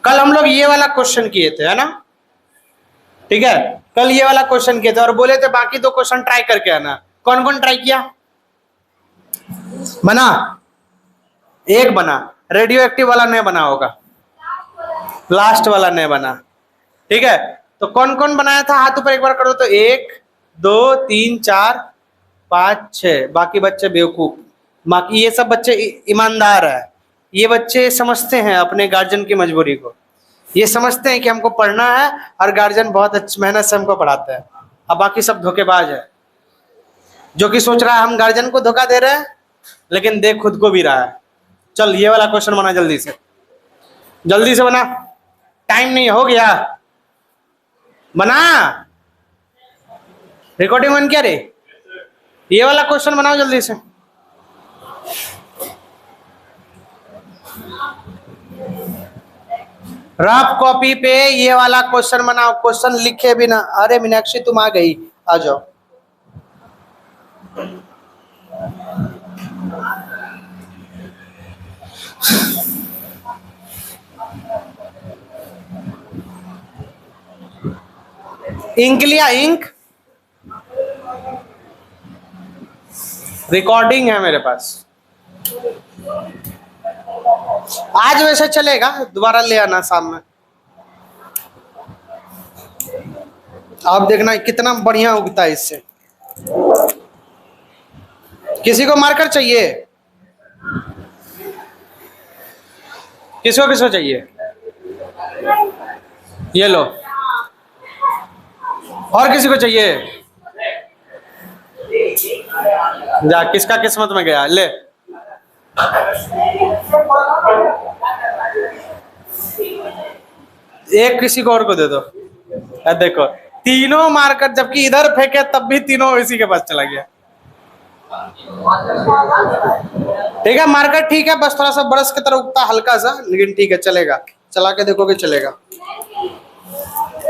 कल हम लोग ये वाला क्वेश्चन किए थे, है ना? ठीक है, कल ये वाला क्वेश्चन किए थे और बोले थे बाकी 2 क्वेश्चन ट्राई करके आना। कौन कौन ट्राई किया? बना? एक बना, रेडियो एक्टिव वाला नहीं बना होगा, लास्ट वाला नहीं बना। ठीक है, तो कौन कौन बनाया था हाथ ऊपर एक बार करो तो 1 2 3 4 5 6। बाकी बच्चे बेवकूफ, बाकी ये सब बच्चे ईमानदार है। ये बच्चे समझते हैं अपने गार्जियन की मजबूरी को, ये समझते हैं कि हमको पढ़ना है और गार्जियन बहुत अच्छी मेहनत से हमको पढ़ाते हैं। अब बाकी सब धोखेबाज है, जो कि सोच रहा है हम गार्जियन को धोखा दे रहे हैं, लेकिन देख खुद को भी रहा है। चल ये वाला क्वेश्चन बना, जल्दी से बना, टाइम नहीं हो गया, बना। रिकॉर्डिंग बन क्या रे? ये वाला क्वेश्चन बनाओ जल्दी से। रफ कॉपी पे ये वाला क्वेश्चन बनाओ, क्वेश्चन लिखे बिना। अरे मीनाक्षी तुम आ गई, आ जाओ। इंक लिया? इंक रिकॉर्डिंग है मेरे पास, आज वैसे चलेगा, दोबारा ले आना शाम में। आप देखना कितना बढ़िया उगता है इससे। किसी को मार्कर चाहिए? किसको चाहिए? ये लो। और किसी को चाहिए? जा, किसका किस्मत में गया, ले। एक किसी को और को दे दो। देखो तीनों मार्कर, जबकि इधर फेंके तब भी तीनों इसी के पास चला गया। ठीक है, मार्कर ठीक है, बस थोड़ा सा ब्रश की तरह उगता हल्का सा, लेकिन ठीक है, चलेगा। चला के देखोगे चलेगा।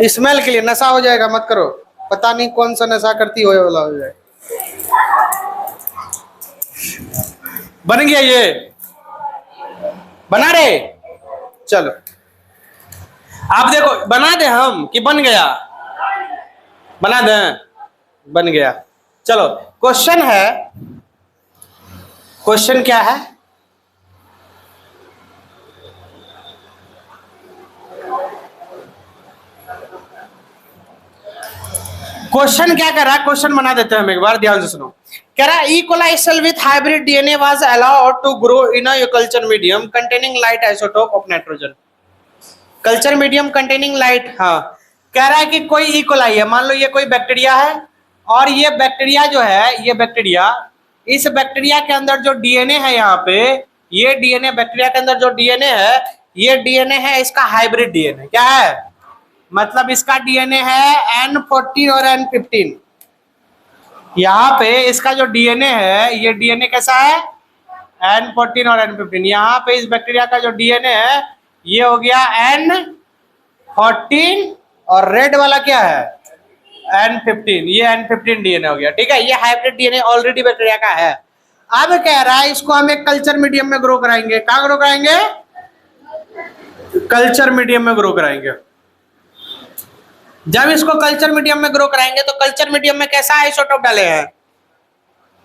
स्मेल के लिए नशा हो जाएगा, मत करो, पता नहीं कौन सा नशा करती हो वाला हो जाए। बन गया ये, बना रहे? चलो आप देखो, बना दे हम कि बन गया? बना दे, बन गया। चलो क्वेश्चन है, क्वेश्चन क्या है? क्वेश्चन क्या कर रहा है, क्वेश्चन बना देते हैं हम एक बार, ध्यान से सुनो। कह रहा है E coli cell with hybrid DNA was allowed to grow in a culture medium containing light isotope of nitrogen. Culture medium containing light, हाँ। कह रहा है कि कोई ई कोलाई है, मान लो ये कोई बैक्टीरिया है, और ये बैक्टीरिया जो है, ये बैक्टीरिया, इस बैक्टीरिया के अंदर जो डीएनए है यहाँ पे, ये डीएनए बैक्टीरिया के अंदर जो डीएनए है, ये डीएनए है इसका हाइब्रिड डीएनए। क्या है? मतलब इसका डीएनए है N14 और N15। यहाँ पे इसका जो डीएनए है, ये डीएनए कैसा है? N14 और N15। यहाँ पे इस बैक्टीरिया का जो डीएनए है, ये हो गया N14 और रेड वाला क्या है? N15। ये N15 डीएनए हो गया। ठीक है, ये हाइब्रिड डीएनए ऑलरेडी बैक्टीरिया का है। अब कह रहा है इसको हम एक कल्चर मीडियम में ग्रो कराएंगे। कहाँ ग्रो कराएंगे? कल्चर मीडियम में ग्रो कराएंगे। जब इसको कल्चर मीडियम में ग्रो कराएंगे तो कल्चर मीडियम में कैसा आइसोटोप डाले हैं?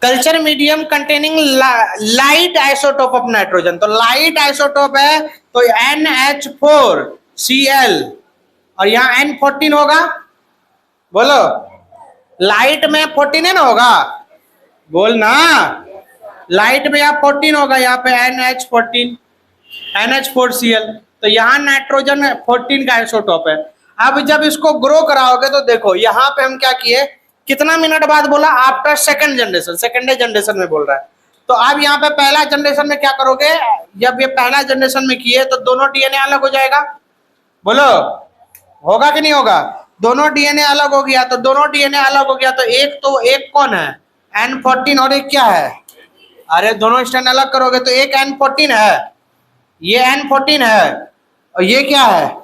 Culture medium containing light isotope of nitrogen. तो लाइट आइसोटोप है तो NH4Cl और यहाँ N14 होगा। बोलो, लाइट में 14 है ना, होगा? बोल ना, लाइट में यहाँ 14 होगा, यहाँ पे NH4Cl। तो यहाँ नाइट्रोजन 14 का आइसोटोप है। अब जब इसको ग्रो कराओगे तो देखो यहाँ पे हम क्या किए, कितना मिनट बाद बोला? After second generation, second generation में बोल रहा है। तो अब यहाँ पे पहला जनरेशन में क्या करोगे? जब ये पहला जनरेशन में किए तो दोनों डीएनए अलग हो जाएगा। बोलो, होगा कि नहीं होगा? दोनों डीएनए अलग हो गया, तो दोनों डीएनए अलग हो गया तो एक कौन है? N14 और एक क्या है? अरे दोनों स्टैंड अलग करोगे तो एक N14 है, ये N14 है, और ये क्या है?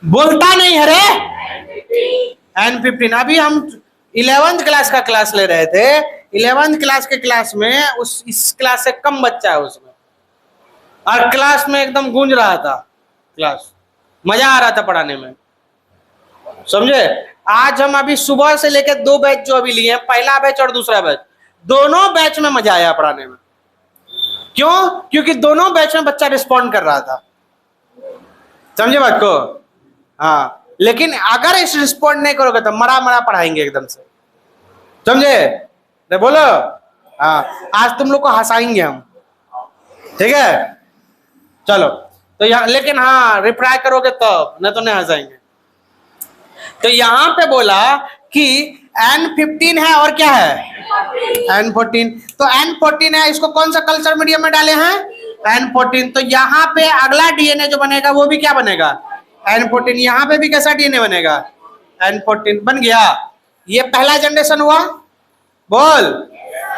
बोलता नहीं है रे, N15। अभी हम 11th क्लास का क्लास ले रहे थे, 11th क्लास के क्लास में इस क्लास से कम बच्चा है उसमें, और क्लास में एकदम गूंज रहा था क्लास, मजा आ रहा था पढ़ाने में, समझे। आज हम अभी सुबह से लेकर 2 बैच जो अभी लिए हैं, पहला बैच और दूसरा बैच, दोनों बैच में मजा आया पढ़ाने में। क्यों? क्योंकि दोनों बैच में बच्चा रिस्पॉन्ड कर रहा था, समझे बात को। हाँ, लेकिन अगर इस रिस्पॉन्ड नहीं करोगे तो मरा मरा पढ़ाएंगे एकदम से, समझे। नहीं बोलो। हाँ, आज तुम लोग को हंसाएंगे हम, ठीक है। चलो, तो यहाँ लेकिन हाँ रिप्लाई करोगे तब, नहीं तो नहीं हंसाएंगे। तो यहां पे बोला कि N15 है और क्या है N14, तो N14 है, इसको कौन सा कल्चर मीडियम में डाले हैं N14। तो यहाँ पे अगला डीएनए जो बनेगा वो भी क्या बनेगा N14। यहाँ पे भी कैसा डीएनए बनेगा N14 बन गया। ये पहला जनरेशन हुआ, बोल।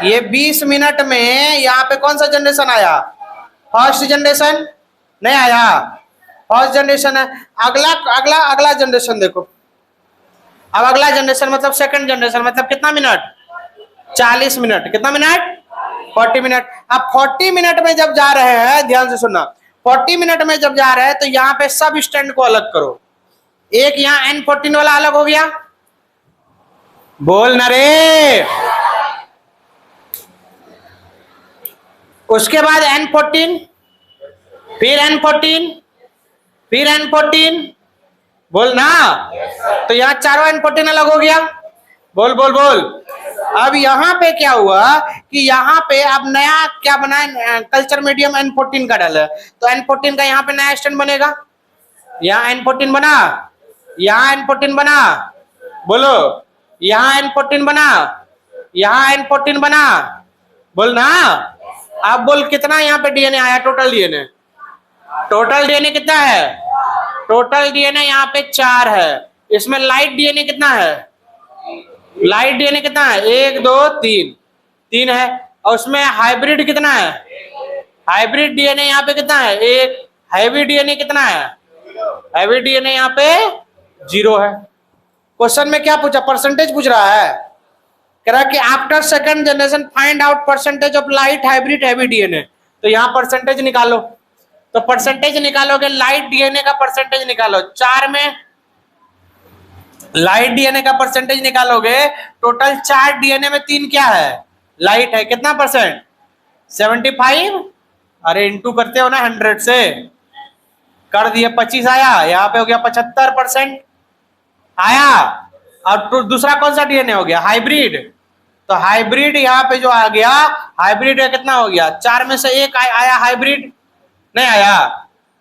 ये 20 मिनट में यहाँ पे कौन सा जनरेशन आया, फर्स्ट जनरेशन नहीं आया, फर्स्ट जनरेशन है। अगला अगला अगला जनरेशन देखो, अब अगला जनरेशन मतलब सेकंड जनरेशन, मतलब कितना मिनट 40 मिनट, कितना मिनट 40 मिनट। अब 40 मिनट में जब जा रहे हैं, ध्यान से सुनना, 40 मिनट में जब जा रहे हैं तो यहाँ पे सब स्टैंड को अलग करो। एक यहाँ N14 वाला अलग हो गया, बोल ना रे। उसके बाद N14, फिर N14, फिर N14, बोल ना। तो यहाँ चारों N14 अलग हो गया, बोल बोल बोल। अब यहाँ पे क्या हुआ कि यहाँ पे अब नया क्या बना है, कल्चर मीडियम N14 का डाला, तो N14 का यहाँ पे नया स्टैंड बनेगा। यहाँ N14 बना, यहाँ N14 बना, बोलो। यहाँ N14 बना, यहाँ N14 बना, बोल ना। अब बोल कितना यहाँ पे डीएनए आया, टोटल डीएनए, टोटल डीएनए कितना है, टोटल डीएनए यहाँ पे 4 है। इसमें लाइट डीएनए कितना है, लाइट डीएनए कितना है 1 2 3, 3 है। और उसमें हाइब्रिड कितना है, हाइब्रिड डीएनए यहाँ पे कितना है 1, हैवी डीएनए कितना है, हैवी डीएनए यहाँ पे 0 है। क्वेश्चन में क्या पूछा, परसेंटेज पूछ रहा है, कह रहा कि after second generation find out percentage of light hybrid heavy DNA. तो यहाँ परसेंटेज निकालो, तो परसेंटेज निकालोगे, लाइट डीएनए का परसेंटेज निकालो, 4 में लाइट डीएनए का परसेंटेज निकालोगे, टोटल 4 डीएनए में 3 क्या है, लाइट है। कितना परसेंट 75, अरे इंटू करते हो ना 100 से, कर दिए 25 आया, यहाँ पे हो गया 75% आया। और दूसरा कौन सा डीएनए हो गया, हाइब्रिड। तो हाइब्रिड यहाँ पे जो आ गया, हाइब्रिड कितना हो गया, 4 में से 1 आया हाइब्रिड, नहीं आया।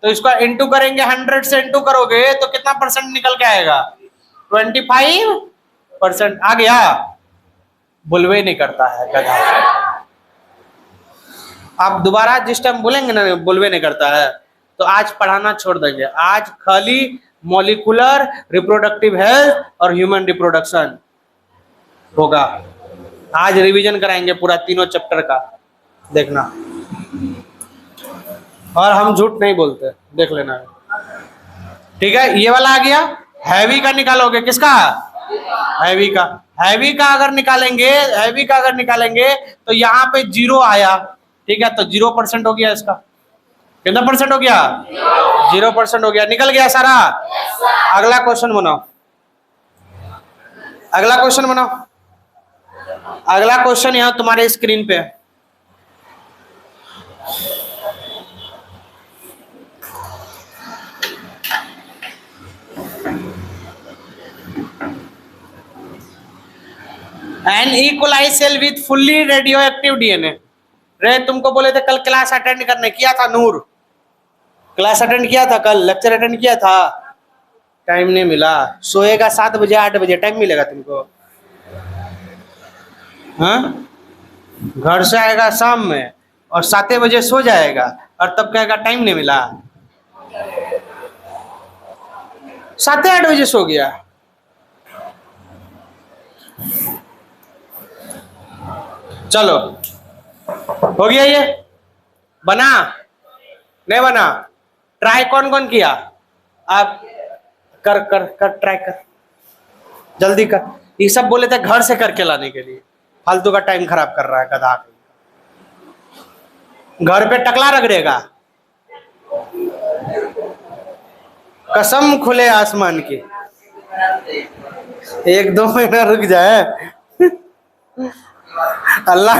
तो इसको इंटू करेंगे, 100 से इंटू करोगे तो कितना परसेंट निकल के आएगा 25% आ गया। बुलवे नहीं करता है गधा। आप दोबारा जिस टाइम बोलेंगे ना बुलवे नहीं करता है, तो आज पढ़ाना छोड़ देंगे। आज खाली मॉलिक्यूलर रिप्रोडक्टिव हेल्थ और ह्यूमन रिप्रोडक्शन होगा। आज रिवीजन कराएंगे पूरा तीनों चैप्टर का, देखना। और हम झूठ नहीं बोलते, देख लेना, ठीक है। ये वाला आ गया, हैवी का निकालोगे, किसका, हैवी का। हैवी का अगर निकालेंगे, हैवी का अगर निकालेंगे तो यहाँ पे 0 आया, ठीक है। तो 0% हो गया इसका, कितना परसेंट हो गया 0% हो गया, निकल गया सारा। अगला क्वेश्चन बनाओ, अगला क्वेश्चन बनाओ। अगला क्वेश्चन यहाँ तुम्हारे स्क्रीन पे है। An E coli cell with fully radioactive DNA. रे तुमको बोले थे कल क्लास अटेंड करने, किया था नूर, क्लास अटेंड किया था, कल लेक्चर अटेंड किया था, टाइम नहीं मिला। सोएगा 7 बजे 8 बजे, टाइम मिलेगा तुमको, हाँ। घर से आएगा शाम में और 7 बजे सो जाएगा और तब कहेगा टाइम नहीं मिला। 7-8 बजे सो गया, चलो हो गया। ये बना नहीं बना, ट्राई कौन कौन किया, आप कर कर कर ट्राई कर, जल्दी कर। ये सब बोले थे घर से करके लाने के लिए, फालतू का टाइम खराब कर रहा है गधा। घर पे टकला रगड़ेगा, कसम खुले आसमान की, 1-2 महीना रुक जाए, अल्लाह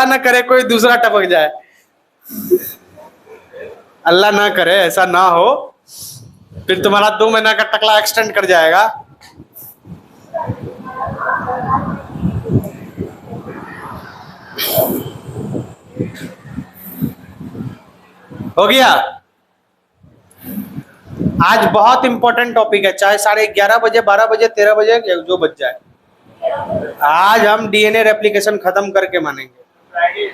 ना करे कोई दूसरा टपक जाए, अल्लाह ना करे ऐसा ना हो, फिर तुम्हारा 2 महीना का टकला एक्सटेंड कर जाएगा। हो गया। आज बहुत इंपॉर्टेंट टॉपिक है, चाहे 11:30 बजे, 12 बजे, 13 बजे, जो बज जाए, आज हम डीएनए रेप्लिकेशन खत्म करके मानेंगे,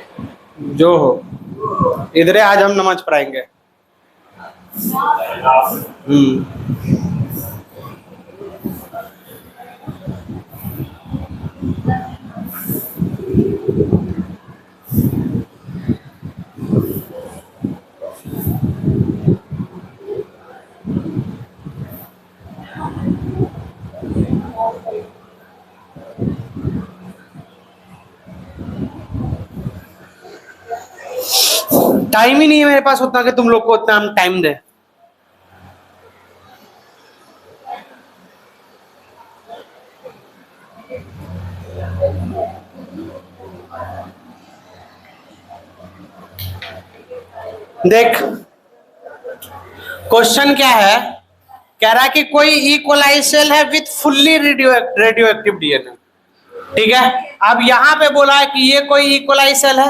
जो हो। इधर आज हम नमाज पढ़ाएंगे। टाइम ही नहीं है मेरे पास उतना कि तुम लोग को उतना हम टाइम दे। देख क्वेश्चन क्या है, कह रहा है कि कोई इक्वलाइज सेल है with fully radioactive DNA, ठीक है। अब यहां पे बोला है कि ये कोई इक्वलाइज सेल है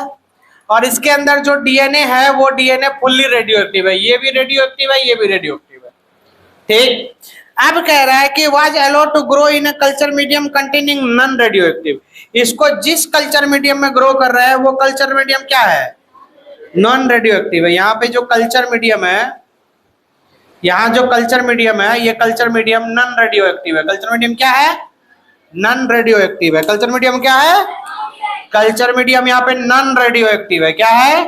और इसके अंदर जो डीएनए है वो डीएनए फुल्ली रेडियो एक्टिव है, ये भी रेडियो एक्टिव है, ये भी रेडियो एक्टिव है, ठीक। अब कह रहा है कि was allowed to grow in a culture medium containing non radio active, इसको जिस कल्चर मीडियम में ग्रो कर रहा है वो कल्चर मीडियम क्या है, नॉन रेडियो एक्टिव है। यहाँ पे जो कल्चर मीडियम है, यहाँ जो कल्चर मीडियम है, ये culture medium non radio active है। कल्चर मीडियम क्या है, नॉन रेडियो एक्टिव है। कल्चर मीडियम क्या है, कल्चर मीडियम यहाँ पे नॉन रेडियो एक्टिव है। क्या है,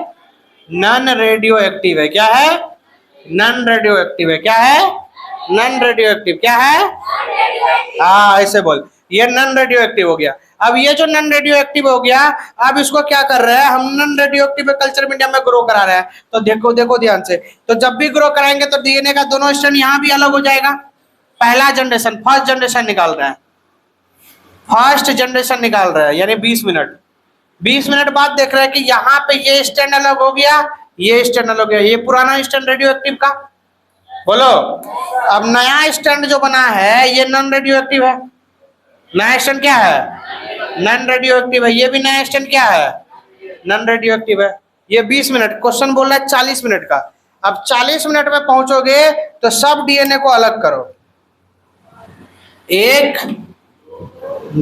नॉन रेडियो एक्टिव है। क्या है, नॉन रेडियो एक्टिव है। क्या है, नॉन रेडियो एक्टिव। क्या है, हाँ ऐसे बोल, ये नॉन रेडियो एक्टिव हो गया। अब ये जो नॉन रेडियो एक्टिव हो गया, अब इसको क्या कर रहे हैं हम, non radio active culture medium में ग्रो करा रहे हैं। तो देखो देखो ध्यान से, तो जब भी ग्रो कराएंगे तो डीएनए का दोनों स्ट्रैंड यहाँ भी अलग हो जाएगा। पहला जनरेशन, फर्स्ट जनरेशन निकाल रहा है, फर्स्ट जनरेशन निकाल रहा है, यानी 20 मिनट, 20 मिनट बाद देख रहे हैं कि यहाँ पे ये स्टैंड अलग हो गया, ये स्टैंड अलग हो गया, ये पुराना स्टैंड रेडियो एक्टिव का, बोलो। अब नया स्टैंड जो बना है ये नॉन रेडियो एक्टिव है। नया स्टैंड क्या है, नॉन रेडियो एक्टिव है। ये भी नया स्टैंड क्या है, नॉन रेडियो एक्टिव है। ये 20 मिनट, क्वेश्चन बोल रहा है 40 मिनट का। अब 40 मिनट में पहुंचोगे तो सब डीएनए को अलग करो, 1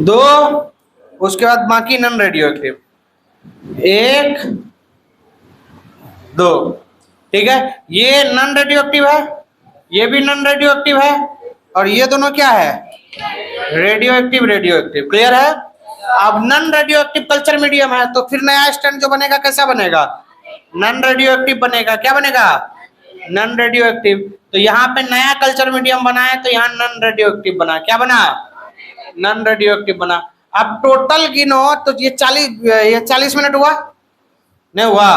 2, उसके बाद बाकी नॉन रेडियो एक्टिव, 1 2, ठीक है। ये नॉन रेडियो एक्टिव है, ये भी नॉन रेडियो एक्टिव है, और ये दोनों क्या है, radio active, radio active. Clear है। अब non radio active culture medium है, तो फिर नया स्टैंड जो बनेगा कैसा बनेगा, नॉन रेडियो एक्टिव बनेगा। क्या बनेगा, नॉन रेडियो एक्टिव। तो यहाँ पे नया कल्चर मीडियम बना है, तो यहाँ नॉन रेडियो एक्टिव बना। क्या बना, नॉन रेडियो एक्टिव बना। अब टोटल गिनो तो ये 40 मिनट हुआ, नहीं हुआ।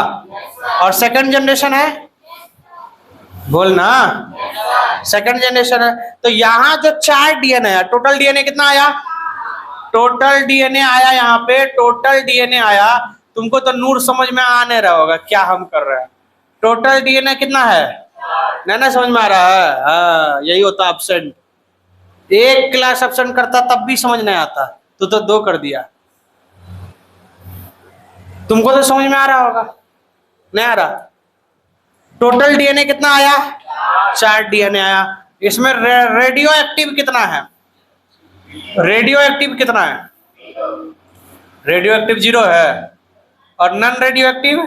और सेकंड जनरेशन है, बोलना, सेकंड जनरेशन है। तो यहाँ जो 4 डीएनए है, टोटल डीएनए कितना आया, टोटल डीएनए आया यहाँ पे, टोटल डीएनए आया। तुमको तो नूर समझ में आने रहा होगा क्या हम कर रहे हैं। टोटल डीएनए कितना है, नहीं ना समझ में आ रहा है। हाँ यही होता एब्सेंट, एक क्लास एब्सेंट करता तब भी समझ नहीं आता, तो 2 कर दिया। तुमको तो समझ में आ रहा होगा, नहीं आ रहा। टोटल डीएनए कितना आया, 4 डीएनए आया। इसमें रेडियो एक्टिव कितना है, रेडियो एक्टिव कितना है, रेडियो एक्टिव 0 है। और non radio active,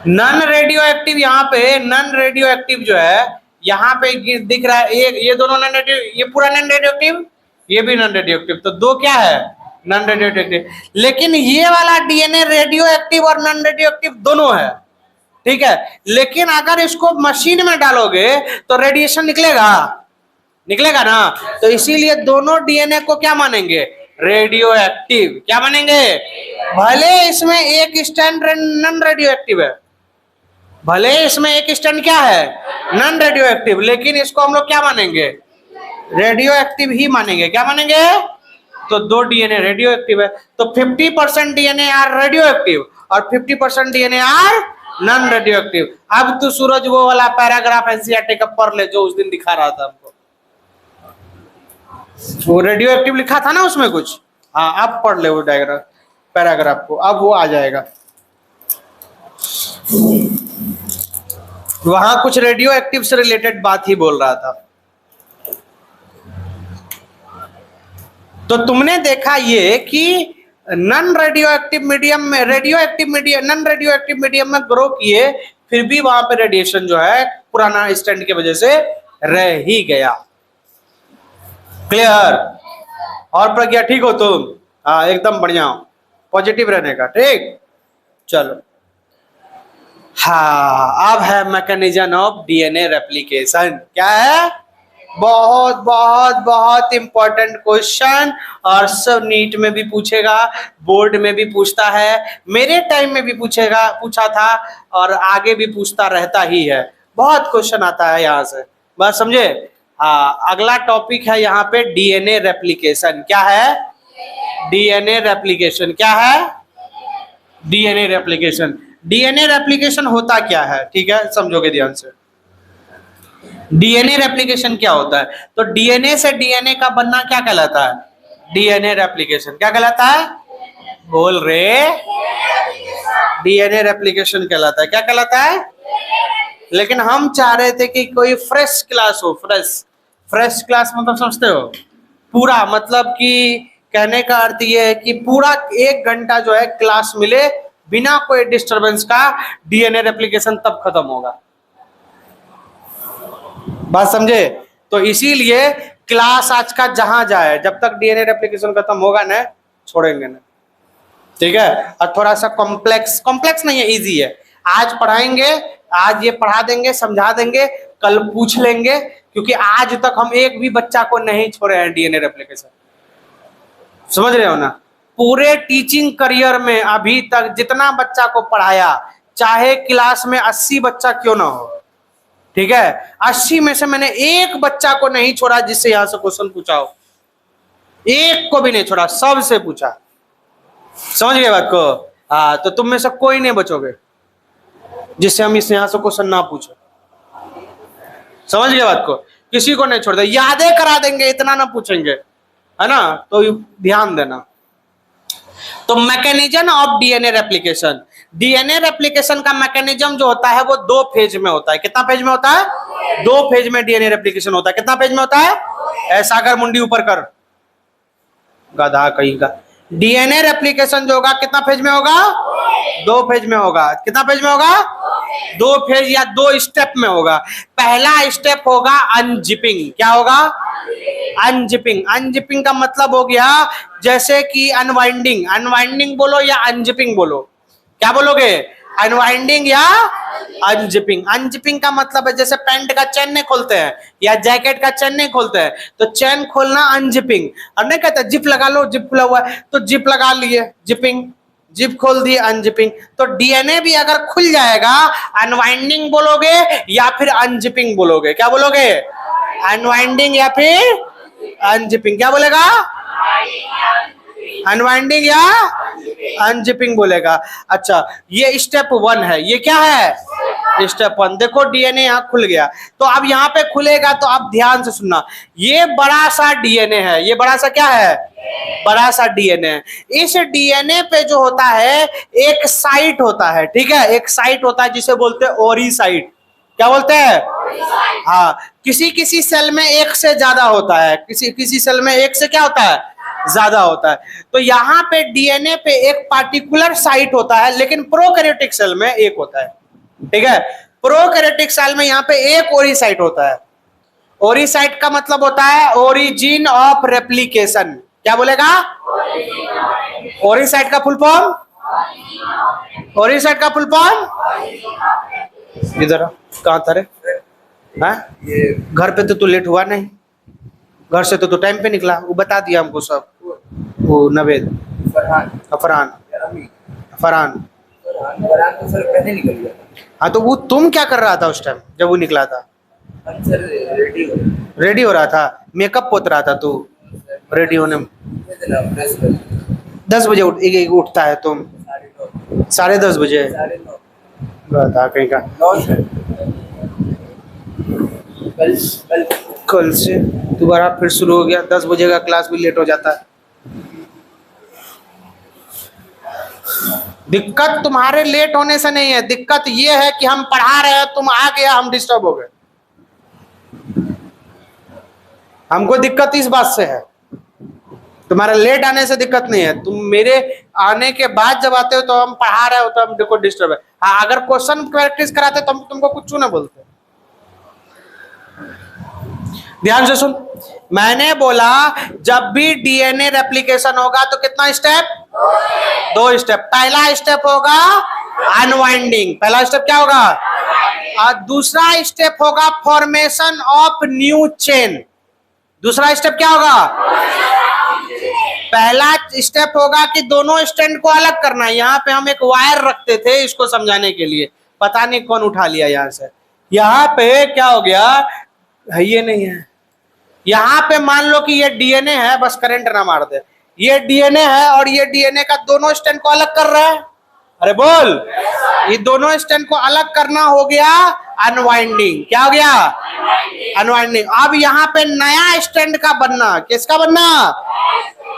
non radio active यहाँ पे, नॉन रेडियो एक्टिव जो है यहाँ पे दिख रहा है, एक ये दोनों नॉन रेडियो, ये पूरा नॉन रेडियो एक्टिव, ये भी नॉन रेडियो एक्टिव, तो 2 क्या है, नॉन रेडियो एक्टिव। लेकिन ये वाला डीएनए रेडियो एक्टिव और नॉन रेडियो एक्टिव दोनों है, ठीक है। लेकिन अगर इसको मशीन में डालोगे तो रेडिएशन निकलेगा, निकलेगा ना। तो इसीलिए दोनों डीएनए को क्या मानेंगे, रेडियो एक्टिव। क्या मानेंगे, भले इसमें एक स्टैंड नॉन रेडियो एक्टिव है, भले इसमें एक स्टैंड क्या है, नॉन रेडियो एक्टिव, लेकिन इसको हम लोग क्या मानेंगे, रेडियो एक्टिव ही मानेंगे। क्या मानेंगे, तो 2 डीएनए रेडियो एक्टिव है, तो 50% डीएनए आर रेडियो एक्टिव और 50% DNA are non radio active. अब तू सूरज वो वाला पैराग्राफ एनसीईआरटी का पढ़ ले जो उस दिन दिखा रहा था हमको, वो रेडियो एक्टिव लिखा था ना उसमें कुछ। हाँ अब पढ़ ले वो डायग्राम पैराग्राफ को, अब वो आ जाएगा। वहां कुछ रेडियो एक्टिव से रिलेटेड बात ही बोल रहा था। तो तुमने देखा ये कि नॉन रेडियो एक्टिव मीडियम में, radio active medium, non radio active medium में ग्रो किए, फिर भी वहां पे रेडिएशन जो है पुराना स्टैंड की वजह से रह ही गया। क्लियर? और प्रज्ञा ठीक हो तुम? हाँ एकदम बढ़िया, पॉजिटिव रहने का। ठीक, चलो। हाँ अब है मैकेनिज्म ऑफ डीएनए रेप्लिकेशन। क्या है? बहुत बहुत बहुत इंपॉर्टेंट क्वेश्चन, और सब नीट में भी पूछेगा, बोर्ड में भी पूछता है, मेरे टाइम में भी पूछेगा, पूछा था, और आगे भी पूछता रहता ही है। बहुत क्वेश्चन आता है यहाँ से, बात समझे? हाँ अगला टॉपिक है यहाँ पे डीएनए रेप्लिकेशन। क्या है? DNA replication. क्या है? DNA replication. डीएनए रेप्लिकेशन होता क्या है? ठीक है, समझोगे ध्यान से। डीएनए रेप्लिकेशन क्या होता है? तो डीएनए से डीएनए का बनना क्या कहलाता है? DNA replication. क्या कहलाता है? बोल रे, डीएनए रेप्लिकेशन कहलाता है। क्या कहलाता है? लेकिन हम चाह रहे थे कि कोई फ्रेश क्लास हो। फ्रेश क्लास मतलब समझते हो? पूरा मतलब कि कहने का अर्थ ये है कि पूरा 1 घंटा जो है क्लास मिले बिना कोई डिस्टरबेंस का, डीएनए रेप्लिकेशन तब खत्म होगा। बात समझे? तो इसीलिए क्लास आज का जहां जाए, जब तक डीएनए रेप्लिकेशन खत्म होगा ना, छोड़ेंगे ना। ठीक है? और थोड़ा सा कॉम्प्लेक्स नहीं है, इजी है। आज पढ़ाएंगे, आज ये पढ़ा देंगे, समझा देंगे, कल पूछ लेंगे, क्योंकि आज तक हम एक भी बच्चा को नहीं छोड़े हैं डीएनए रेप्लिकेशन। समझ रहे हो ना? पूरे टीचिंग करियर में अभी तक जितना बच्चा को पढ़ाया, चाहे क्लास में 80 बच्चा क्यों ना हो, ठीक है, 80 में से मैंने एक बच्चा को नहीं छोड़ा जिससे यहां से क्वेश्चन पूछा हो। एक को भी नहीं छोड़ा, सबसे पूछा। समझ गए बात को? हाँ, तो तुम में से कोई नहीं बचोगे जिससे हम इस यहां से क्वेश्चन ना पूछे। समझ गए बात को? किसी को नहीं छोड़ दे, यादें करा देंगे, इतना ना पूछेंगे, है ना? तो ध्यान देना। तो mechanism of DNA replication, DNA replication का मैकेनिज्म जो होता है वो 2 फेज में होता है। कितना फेज में होता है? 2 फेज में डीएनए रेप्लिकेशन होता है। कितना फेज में होता है? ऐसा कर, मुंडी ऊपर कर, गधा कहीं का। डीएनए रेप्लिकेशन जो होगा कितना फेज में होगा? 2 फेज में होगा। कितना फेज में होगा? 2 फेज या 2 स्टेप में होगा। पहला स्टेप होगा अनजिपिंग। क्या होगा? अनजिपिंग। अनजिपिंग का मतलब हो गया जैसे कि अनवाइंडिंग। अनवाइंडिंग बोलो या अनजिपिंग बोलो, क्या बोलोगे? अनवाइंडिंग या अनजिपिंग। अनजिपिंग का मतलब है जैसे पैंट का चेन नहीं खोलते हैं या जैकेट का चेन नहीं खोलते हैं, तो चेन खोलना अनजिपिंग। और नहीं कहते जिप लगा लो, जिप खुला हुआ है तो जिप लगा लिए, जिपिंग। जिप खोल दिए, अनजिपिंग। तो डीएनए भी अगर खुल जाएगा, अनवाइंडिंग बोलोगे या फिर अनजिपिंग बोलोगे? क्या बोलोगे? अनवाइंडिंग या फिर अनजिपिंग। क्या बोलेगा? अनवाइंडिंग या अनजिपिंग बोलेगा। अच्छा, ये स्टेप 1 है। ये क्या है? स्टेप 1। देखो डीएनए यहाँ खुल गया, तो अब यहाँ पे खुलेगा, तो आप ध्यान से सुनना। ये बड़ा सा डीएनए है। ये बड़ा सा क्या है? बड़ा सा डीएनए। इस डीएनए पे जो होता है एक साइट होता है, ठीक है, एक साइट होता है जिसे बोलते हैं ओरी साइट। क्या बोलते हैं? हाँ, किसी किसी सेल में एक से ज्यादा होता है, किसी किसी सेल में एक से क्या होता है? ज्यादा होता है। तो यहाँ पे डीएनए पे एक पार्टिकुलर साइट होता है, लेकिन प्रोकैरियोटिक सेल में एक होता है। ठीक है, प्रोकैरियोटिक सेल में यहाँ पे एक ओरी साइट होता है। ओरी साइट का मतलब होता है ओरिजिन ऑफ रेप्लिकेशन। क्या बोलेगा? ओरी साइट का फुल फॉर्म? ओरी साइट का फुल फॉर्म? इधर कहाँ था रे? ये घर पे तो तू लेट हुआ नहीं, घर से तो तू टाइम पे निकला, वो बता दिया हमको सब। वो नवेद, फरहान, फरहान, वरान तो सर पहले निकल गया था। हाँ तो वो तुम क्या कर रहा था उस टाइम जब वो निकला था? हम सर रेडी हो रेडी हो रहा था, मेकअप पोत रहा था तू रेडी होने में। इतना प्रेस कर 10 बजे उठता है तुम? 9:30 10:30 बजे 9:30 था कहीं का। 9 सर कल कल कल से दोबारा फिर शुरू हो गया, 10 बजे का क्लास भी लेट हो जाता है। दिक्कत तुम्हारे लेट होने से नहीं है, दिक्कत ये है कि हम पढ़ा रहे हैं, तुम आ गया, हम डिस्टर्ब हो गए। हमको दिक्कत इस बात से है, तुम्हारे लेट आने से दिक्कत नहीं है। तुम मेरे आने के बाद जब आते हो तो हम पढ़ा रहे हो तो हम देखो डिस्टर्ब है। हाँ, अगर क्वेश्चन प्रैक्टिस कराते तो हम तुमको कुछ ना बोलते। ध्यान से सुन, मैंने बोला जब भी डीएनए रेप्लिकेशन होगा तो कितना स्टेप? 2 स्टेप। पहला स्टेप होगा अनवाइंडिंग, पहला स्टेप क्या होगा? और दूसरा स्टेप होगा फॉर्मेशन ऑफ न्यू चेन। दूसरा स्टेप क्या होगा? पहला स्टेप होगा कि दोनों स्टैंड को अलग करना है। यहाँ पे हम एक वायर रखते थे इसको समझाने के लिए, पता नहीं कौन उठा लिया यहाँ से। यहाँ पे क्या हो गया है, ये नहीं है। यहाँ पे मान लो कि ये डीएनए है, बस करंट ना मार दे। ये डीएनए है और ये डीएनए का दोनों स्टैंड को अलग कर रहा है। अरे बोल, ये दोनों स्टैंड को अलग करना हो गया अनवाइंडिंग। क्या हो गया? अनवाइंडिंग। अब यहाँ पे नया स्टैंड का बनना, किसका बनना?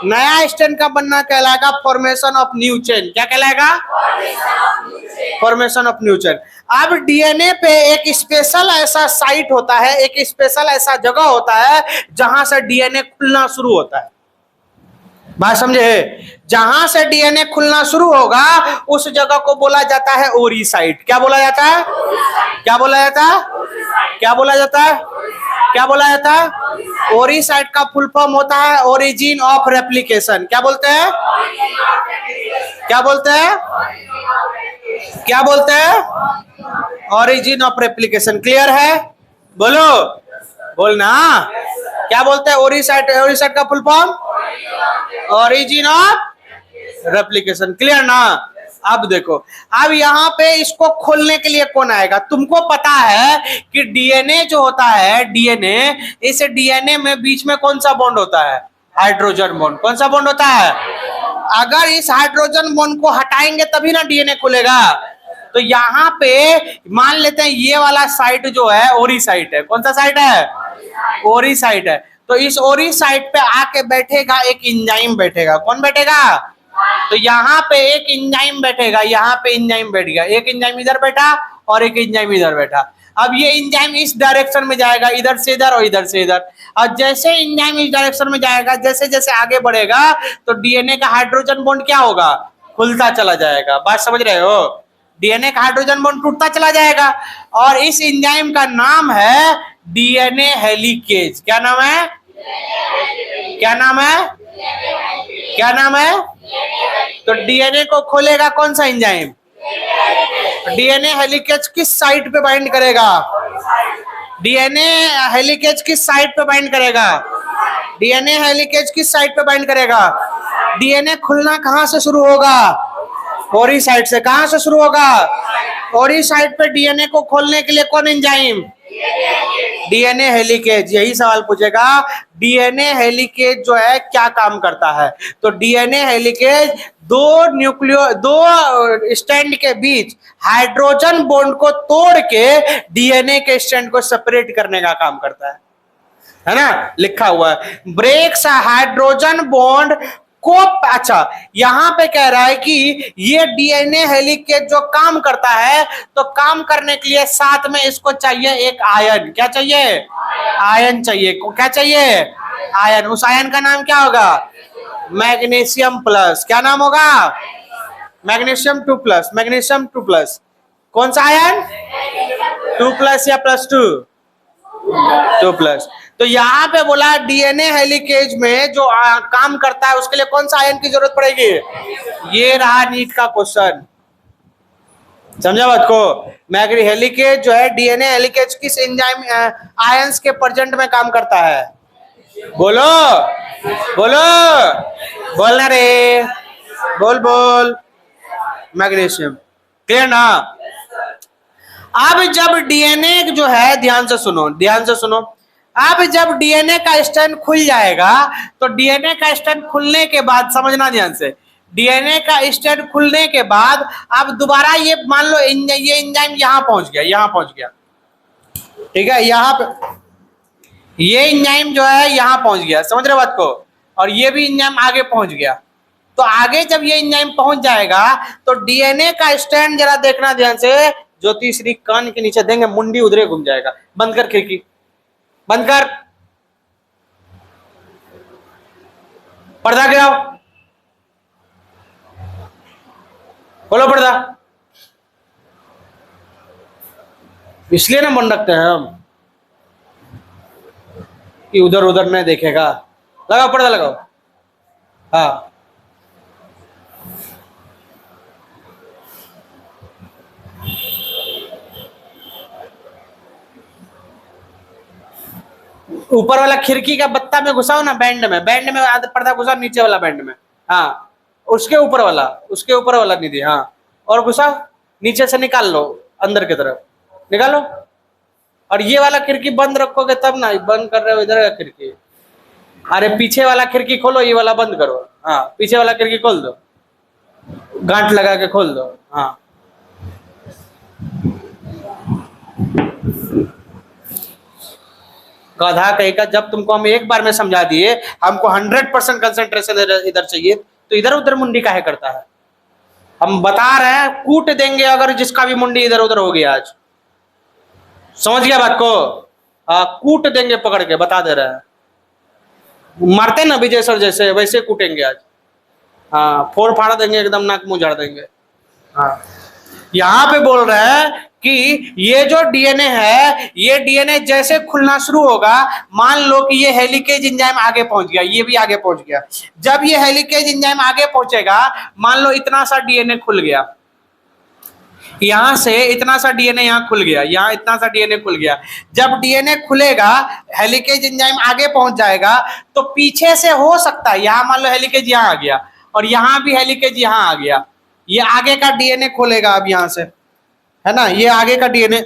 नया स्टैंड का बनना कहलाएगा फॉर्मेशन ऑफ न्यू चेन। क्या कहलाएगा? Formation of new chain. अब डीएनए पे एक स्पेशल ऐसा साइट होता है, एक स्पेशल ऐसा जगह होता है जहां से डीएनए खुलना शुरू होता है। बात समझे? जहां से डीएनए खुलना शुरू होगा उस जगह को बोला जाता है ओरी साइट। क्या बोला जाता है? क्या बोला जाता है? क्या बोला जाता है? क्या बोला जाता है? ओरी साइट का फुल फॉर्म होता है ओरिजिन ऑफ रेप्लिकेशन। क्या बोलते हैं? क्या बोलते हैं? क्या बोलते हैं? Origin of replication. क्लियर है? बोलो, बोलना। क्या बोलते हैं? ओरी साइट का full form origin of replication. Clear ना? अब देखो, अब यहाँ पे इसको खोलने के लिए कौन आएगा? तुमको पता है कि डीएनए जो होता है, डीएनए, इस डीएनए में बीच में कौन सा बॉन्ड होता है? Hydrogen bond. कौन सा बॉन्ड होता है? अगर इस हाइड्रोजन बॉन्ड को हटाएंगे तभी ना डीएनए खुलेगा। तो यहाँ पे मान लेते हैं ये वाला साइट जो है ओरी साइट है। कौन सा साइट है? ओरी साइट है। तो इस ओरी साइट पे आके बैठेगा एक एंजाइम बैठेगा। कौन बैठेगा? तो यहाँ पे एक एंजाइम बैठेगा, यहाँ पे एंजाइम बैठ गया, एक एंजाइम इधर बैठा और एक एंजाइम इधर बैठा। अब ये एंजाइम इस डायरेक्शन में जाएगा, इधर से इधर और इधर से इधर। और जैसे एंजाइम इस डायरेक्शन में जाएगा, जैसे जैसे आगे बढ़ेगा तो डीएनए का हाइड्रोजन बॉन्ड क्या होगा? खुलता चला जाएगा। बात समझ रहे हो? डीएनए का हाइड्रोजन बॉन्ड टूटता चला जाएगा और इस एंजाइम का नाम है डीएनए हेलिकेज। क्या नाम है? क्या नाम है? क्या नाम है? तो डीएनए को खोलेगा कौन सा एंजाइम? डीएनए हेलिकेज किस साइट पे बाइंड करेगा? डीएनए हेलिकेज किस साइट पे बाइंड करेगा? डीएनए हेलिकेज किस साइट पे बाइंड करेगा? डीएनए खुलना कहां से शुरू होगा? ओरी साइट से। कहां से शुरू होगा? ओरी साइट पे डीएनए को खोलने के लिए कौन एंजाइम? DNA helicase. यही सवाल पूछेगा, डीएनए हेलिकेज जो है क्या काम करता है? तो डीएनए हेलिकेज दो स्टैंड के बीच हाइड्रोजन बॉन्ड को तोड़ के डीएनए के स्टैंड को सेपरेट करने का काम करता है ना? लिखा हुआ है ब्रेक्स हाइड्रोजन बॉन्ड को। अच्छा, यहां पे कह रहा है कि ये डीएनए हेलिकेज जो काम करता है, तो काम करने के लिए साथ में इसको चाहिए एक आयन। क्या चाहिए? आयन चाहिए। क्या चाहिए? आयन। उस आयन का नाम क्या होगा? Magnesium plus. क्या नाम होगा? मैग्नीशियम 2+। मैग्नीशियम 2+। कौन सा आयन? 2+ या +2? 2+। तो यहाँ पे बोला डीएनए हेलिकेज में जो काम करता है उसके लिए कौन सा आयन की जरूरत पड़ेगी? ये रहा नीट का क्वेश्चन। समझा बात को? मैग्नी हेलिकेज जो है, डीएनए हेलिकेज किस एंजाइम आयंस के प्रेजेंट में काम करता है? बोलो, बोलो, बोलना रे, बोल बोल। मैग्नीशियम। क्लियर ना? अब जब डीएनए जो है, ध्यान से सुनो, ध्यान से सुनो, अब जब डीएनए का स्ट्रैंड खुल जाएगा तो डीएनए का स्ट्रैंड खुलने के बाद, समझना ध्यान से, डीएनए का स्ट्रैंड खुलने के बाद अब दोबारा ये मान लो ये एंजाइम यहां पहुंच गया, यहां पहुंच गया, ठीक है, यहां पे ये एंजाइम जो है यहां पहुंच गया, समझ रहे बात को, और ये भी एंजाइम आगे पहुंच गया। तो आगे जब ये एंजाइम पहुंच जाएगा तो डीएनए का स्ट्रैंड जरा देखना ध्यान से, जो तीसरी कान के नीचे देंगे, मुंडी उधरे घूम जाएगा। बंद कर खिड़की, बंद कर, पर्दा गिराओ, खोलो पर्दा। इसलिए ना बंद रखते हैं हम कि उधर उधर नहीं देखेगा। लगाओ पर्दा, लगाओ। हाँ, ऊपर वाला खिड़की का बत्ता में घुसाओ ना, बैंड में, बैंड में पर्दा घुसाओ, नीचे वाला बैंड में, हाँ, उसके ऊपर वाला, उसके ऊपर वाला निधि, हाँ, और घुसाओ, नीचे से निकाल लो, अंदर की तरफ निकालो। और ये वाला खिड़की बंद रखोगे तब ना, बंद कर रहे हो इधर का खिड़की, अरे पीछे वाला खिड़की खोलो, ये वाला बंद करो, हाँ, पीछे वाला खिड़की खोल दो, गांठ लगा के खोल दो, हाँ। गधा कहीं का, जब तुमको हम एक बार में समझा दिए, हमको 100% कंसंट्रेशन इधर चाहिए, तो इधर उधर मुंडी काहे करता है? हम बता रहे हैं, कूट देंगे अगर जिसका भी मुंडी इधर उधर हो गया आज। समझ गया बात को? कूट देंगे पकड़ के, बता दे रहे हैं। मारते ना विजय सर जैसे, वैसे कूटेंगे आज। हाँ, फोड़ फाड़ देंगे, एकदम नाक मुंह झाड़ देंगे। हाँ, यहाँ पे बोल रहे हैं कि ये जो डीएनए है, ये डीएनए जैसे खुलना शुरू होगा, मान लो कि ये हेलिकेज एंजाइम आगे पहुंच गया, ये भी आगे पहुंच गया। जब ये हेलिकेज एंजाइम आगे पहुंचेगा, मान लो इतना सा डीएनए खुल गया, यहां से इतना सा डीएनए यहां खुल गया, यहां इतना सा डीएनए खुल गया। जब डीएनए खुलेगा, हेलिकेज एंजाइम आगे पहुंच जाएगा, तो पीछे से हो सकता है, यहां मान लो हेलिकेज यहां आ गया, और यहां भी हेलिकेज यहां आ गया, ये आगे का डीएनए खोलेगा अब यहां से, है ना, ये आगे का डीएनए,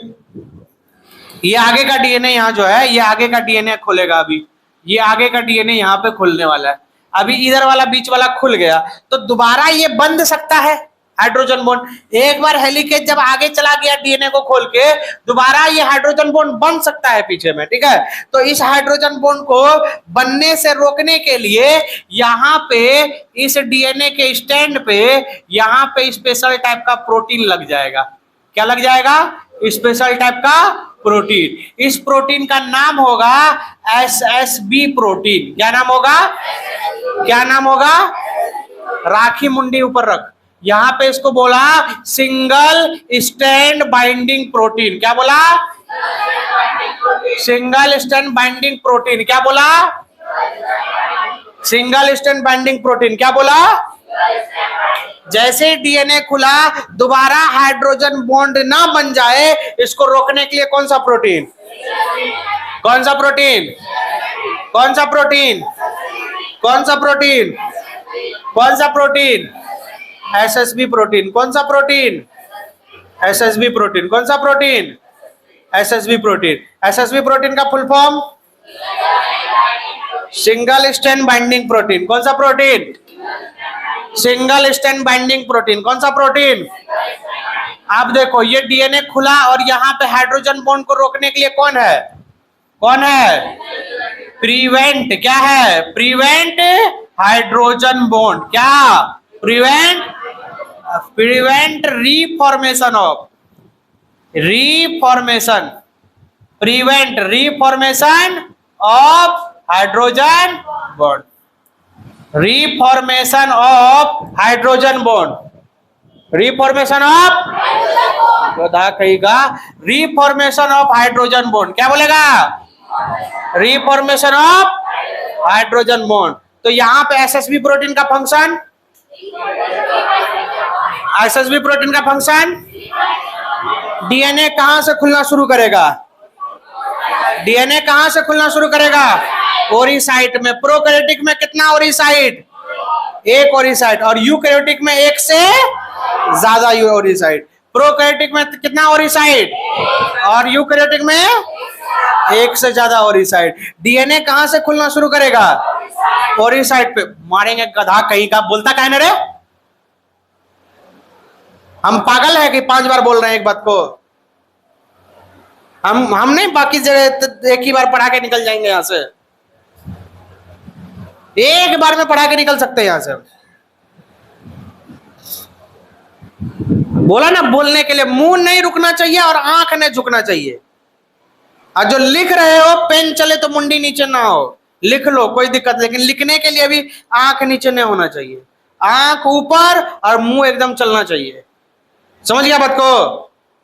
ये आगे का डीएनए यहाँ जो है, ये आगे का डीएनए खोलेगा। अभी ये आगे का डीएनए यहाँ पे खुलने वाला है। अभी इधर वाला बीच वाला खुल गया, तो दोबारा ये बंद सकता है हाइड्रोजन बॉन्ड। एक बार हेलिकेज जब आगे चला गया डीएनए को खोल के, दोबारा ये हाइड्रोजन बॉन्ड बन सकता है पीछे में, ठीक है। तो इस हाइड्रोजन बॉन्ड को बनने से रोकने के लिए यहाँ पे इस डीएनए के स्टैंड पे यहाँ पे स्पेशल टाइप का प्रोटीन लग जाएगा। क्या लग जाएगा? स्पेशल टाइप का प्रोटीन। इस प्रोटीन का नाम होगा एसएसबी प्रोटीन। क्या नाम होगा? क्या नाम होगा? राखी मुंडी ऊपर रख। यहां पे इसको बोला सिंगल स्टैंड बाइंडिंग प्रोटीन। क्या बोला? Single stand binding protein. क्या बोला? Single stand binding protein. क्या बोला? जैसे डीएनए खुला, दोबारा हाइड्रोजन बॉन्ड ना बन जाए, इसको रोकने के लिए कौन सा प्रोटीन? कौन सा प्रोटीन? कौन सा प्रोटीन? कौन सा प्रोटीन? कौन सा प्रोटीन? SSB protein. कौन सा प्रोटीन? SSB protein. कौन सा protein? SSB protein. SSB protein का full form single strand binding protein. कौन सा protein? Single strand binding protein. कौन सा प्रोटीन? आप देखो, ये डीएनए खुला और यहाँ पे हाइड्रोजन बॉन्ड को रोकने के लिए कौन है? कौन है? प्रिवेंट। क्या है? Prevent hydrogen bond. क्या? Prevent reformation of, reformation, prevent reformation of hydrogen bond, reformation of hydrogen bond, reformation of, बता कहेगा रीफॉर्मेशन ऑफ हाइड्रोजन बॉन्ड। क्या बोलेगा? Reformation of hydrogen bond. तो यहां पे एसएसबी प्रोटीन का फंक्शन, एसएसबी प्रोटीन का फंक्शन, डीएनए कहां से खुलना शुरू करेगा? डीएनए कहां से खुलना शुरू करेगा? ओरिसाइट में। प्रोकैरियोटिक में कितना ओरिसाइट? एक ओरिसाइट। और यूकैरियोटिक में एक से ज्यादा ओरिसाइट। प्रोकैरियोटिक में कितना ओरिसाइड और यूकैरियोटिक में एक से ज्यादा ओरिसाइड। डीएनए कहां से खुलना शुरू करेगा? ओरिसाइड पे। मारेंगे गधा कहीं का, बोलता कहने रे, हम पागल है कि 5 बार बोल रहे हैं एक बात को? हम नहीं बाकी जगह एक ही बार पढ़ा के निकल जाएंगे यहां से, एक बार में पढ़ा के निकल सकते हैं यहां से। बोला ना, बोलने के लिए मुंह नहीं रुकना चाहिए और आंख नहीं झुकना चाहिए। और जो लिख रहे हो, पेन चले तो मुंडी नीचे ना हो, लिख लो कोई दिक्कत, लेकिन लिखने के लिए भी आंख नीचे नहीं होना चाहिए, आंख ऊपर और मुंह एकदम चलना चाहिए। समझ गया बात को?